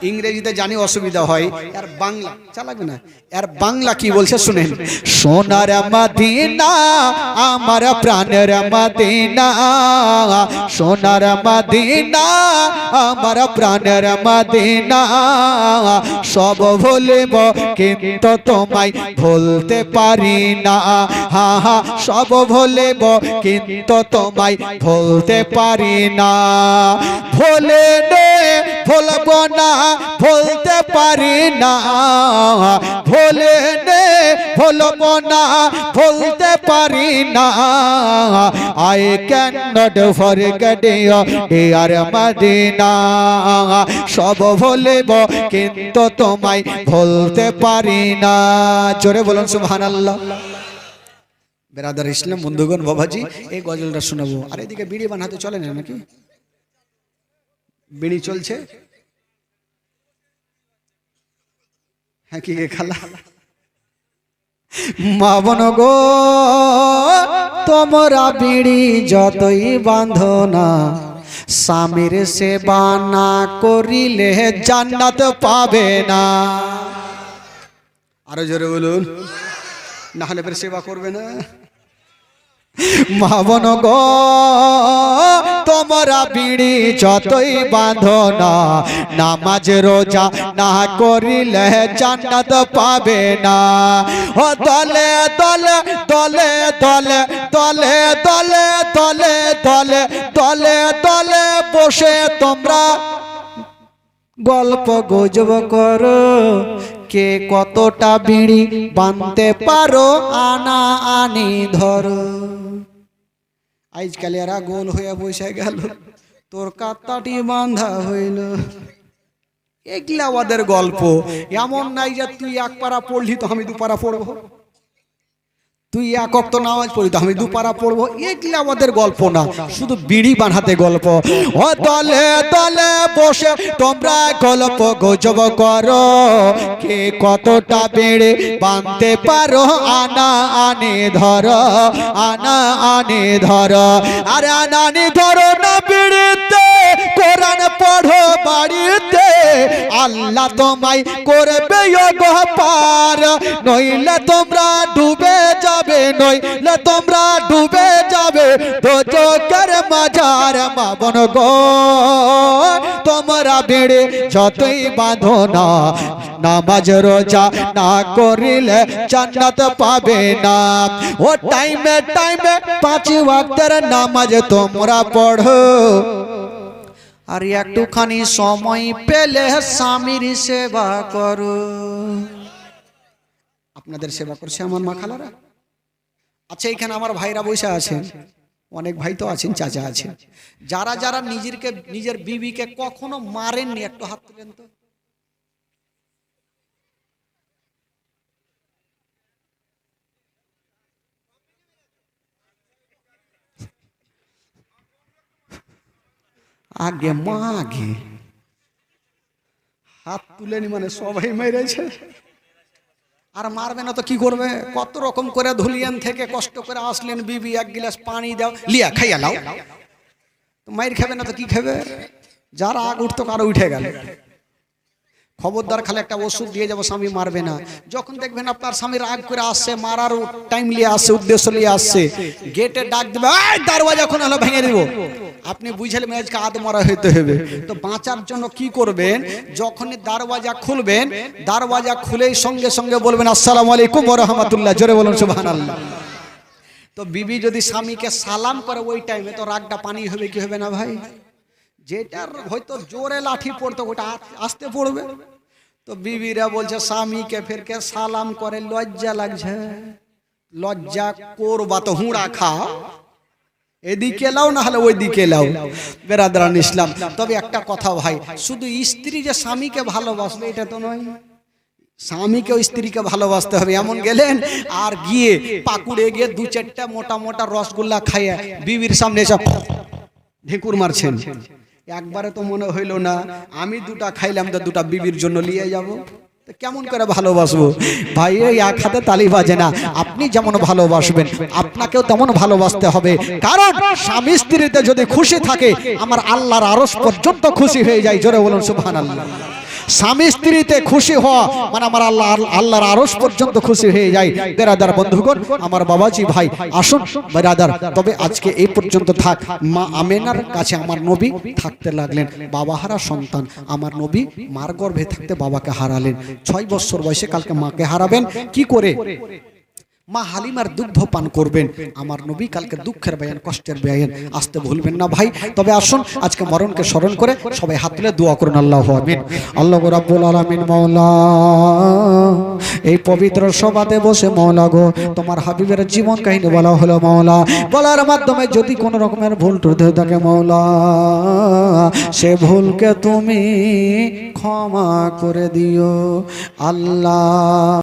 ইংরেজিতে জানি অসুবিধা হয়, আর বাংলা চালাবে না। আর বাংলা কি বলছে শুনেন। সোনার মদিনা, আমার প্রাণের মদিনা, সোনার মদিনা, আমার প্রাণের মদিনা, সব ভুলব কিন্তু তোমায় ভুলতে পারি না, হা হা, সব ভুলব কিন্তু তোমায় ভুলতে পারি না। ভুলে নে ভুলব না, ভুলতে পারি না, ভুলে নে ভুলব না, ভুলতে পারি না। I cannot forget you dear Medina, সব ভুলব কিন্তু তোমায় ভুলতে পারি না। জোরে বলুন সুবহানাল্লাহ। বেরাদার ইসলাম বন্ধুগণ, বাবাজি এই গজলটা শোনাবো। আর এদিকে বিড়ি বানাতে চলে না নাকি? বিড়ি চলছে? হ্যাঁ, কি খালা মা বোন গো, তোমরা বিড়ি যতই বাঁধো না, স্বামীর সেবা না করিলে জান্নাত পাবে না। আরো জোরে বলুন, না হলে ফের সেবা করবে না। মা বোন গো, তোমরা বিড়ি যতই বাঁধো না, নামাজ রোজা না করিলে জান্নাত পাবে না। ও দলে দলে দলে দলে দলে দলে দলে দলে দলে দলে বসে তোমরা গল্প গুজব করো, কে কতটা বিড়ি বাঁধতে পারো, আনা আনি ধরো। আজকাল এরা গোল হয়ে বসে গেল, তোর কাতাটি বাঁধা হইল। এগুলা ওদের গল্প। এমন নাই যে তুই 1 পারা পড়লি তো আমি 2 পারা পড়বো, তুই 1 ওয়াক্ত নামাজ পড়ি তো আমি 2 পারা পড়বো। এগুলা ওদের গল্প না, শুধু বিড়ি বানাতে গল্প। ও দলে দলে বসে তোমরা গল্প গুজব করো, কে কতটা বিড়ি বাঁধতে পারো, আনা আনি ধরো, আনা আনি ধরো। আর আনা আনি ধরো না বিড়িতে, কোরআন পড়ো বাড়িতে, আল্লাহ তোমায় করবে গো পার, নইলে তোমরা ডুবে যাবে, নইলে তোমরা ডুবে যাবে। দোজখের মাজার মা বোন গো তোমরা বেড়ে যতই বাঁধো না নামাজ রোজা না করিলে জান্নাত পাবে না ও টাইমে টাইমে 5 ওয়াক্তের নামাজ তোমরা পড়ো আর একটুখানি সময় পেলে স্বামীর সেবা করো। আপনাদের সেবা করছে আমার মা খালারা। আচ্ছা এখানে আমার ভাইরা বসে আছেন, অনেক ভাই তো আছেন, চাচা আছেন, যারা যারা নিজের বিবিকে কখনো মারেননি একটু হাত তুলেন তো। আগে মা আগে হাত তুলেনি মানে সবাই মেরেছে। আর মারবে না তো কি করবে? কত রকম করে ধুলিয়ান থেকে কষ্ট করে আসলেন, বিবি এক গিলাস পানি দাও, লিয়া খাইয়া লাও, মাইর খাবে না তো কি খাবে? যারা আগ উঠতো কারো উঠে গেল। খবরদার, খালি একটা ওষুধ দিয়ে যাবো, স্বামী মারবে না। যখন দেখবেন আপনার স্বামী রাগ করে আসছে, মারার টাইম নিয়ে আসছে, উদ্দেশ্য নিয়ে আসছে, গেটে ডাক দেবে, দরওয়াজা এখন হলো ভেঙে দিব, আপনি বুঝলে মেজকে আদ মারা হইতে হবে। তো বাঁচার জন্য কি করবেন? যখনই দরওয়াজা খুলবেন, দরওয়াজা খুলেই সঙ্গে সঙ্গে বলবেন আসসালামু আলাইকুম ওয়া রাহমাতুল্লাহ, জোরে বলুন সুবহানাল্লাহ। তো বিবি যদি স্বামীকে সালাম করে ওই টাইমে, তো রাগটা পানি হবে কি হবে না ভাই? যেটার হয়তো জোরে লাঠি পড়তো ওটা আস্তে পড়বে। তো বিবিরা বলছে স্বামীকে ফেরকে সালাম করে লজ্জা লাগছে। লজ্জা করবা তো হুঁড়া খাও, এদিকে লাও না হলে ওইদিকে লাও। বেরাদরান ইসলাম, তবে একটা কথা ভাই, শুধু স্ত্রী যে স্বামীকে ভালোবাসবে এটা তো নয়, স্বামীকেও স্ত্রীকে ভালোবাসতে হবে। এমন গেলেন আর গিয়ে পাকুড়ে গিয়ে 2-4টা মোটা মোটা রসগোল্লা খাইয়ে বিবির সামনে এসে ঢেকুর মারছেন, একবারে তো মনে হইল না আমি 2টা খাইলাম তো 2টা বিবির জন্য নিয়ে যাব। কেমন করে ভালোবাসবো ভাই? এই এক হাতে তালি বাজে না। আপনি যেমন ভালোবাসবেন আপনাকেও তেমন ভালোবাসতে হবে, কারণ স্বামী স্ত্রীতে যদি খুশি থাকে আমার আল্লাহর আরশ পর্যন্ত খুশি হয়ে যায়। জোরে বলুন সুবহানাল্লাহ। স্বামী স্ত্রীতে খুশি হওয়া মানে আমার আল্লাহর আরশ পর্যন্ত খুশি হয়ে যায়। বেরাদার বন্ধুগণ, আমার বাবাজি ভাই আসুন বেরাদার, তবে আজকে এই পর্যন্ত থাক। মা আমেনার কাছে আমার নবী থাকতে লাগলেন, বাবা হারা সন্তান। আমার নবী মার গর্ভে থাকতে বাবাকে হারালেন, 6 বছর বয়সে কালকে মাকে হারাবেন। কি করে? মা হালিমার দুগ্ধ পান করবেন। আমার নবী কালকে দুঃখের বয়ান, কষ্টের বয়ান আসতে ভুলবেন না ভাই। তবে আসুন আজকে মরণকে স্মরণ করে সবাই হাত তুলে দোয়া করুন। আল্লাহু আমিন। আল্লাহ রাব্বুল আলামিন মাওলা, এই পবিত্র সভাতে বসে মাওলা গো তোমার হাবিবের জীবন কাহিনী বলা হলো মাওলা, বলার মাধ্যমে যদি কোনো রকমের ভুল ত্রুটি থাকে মাওলা, সে ভুলকে তুমি ক্ষমা করে দিও আল্লাহ।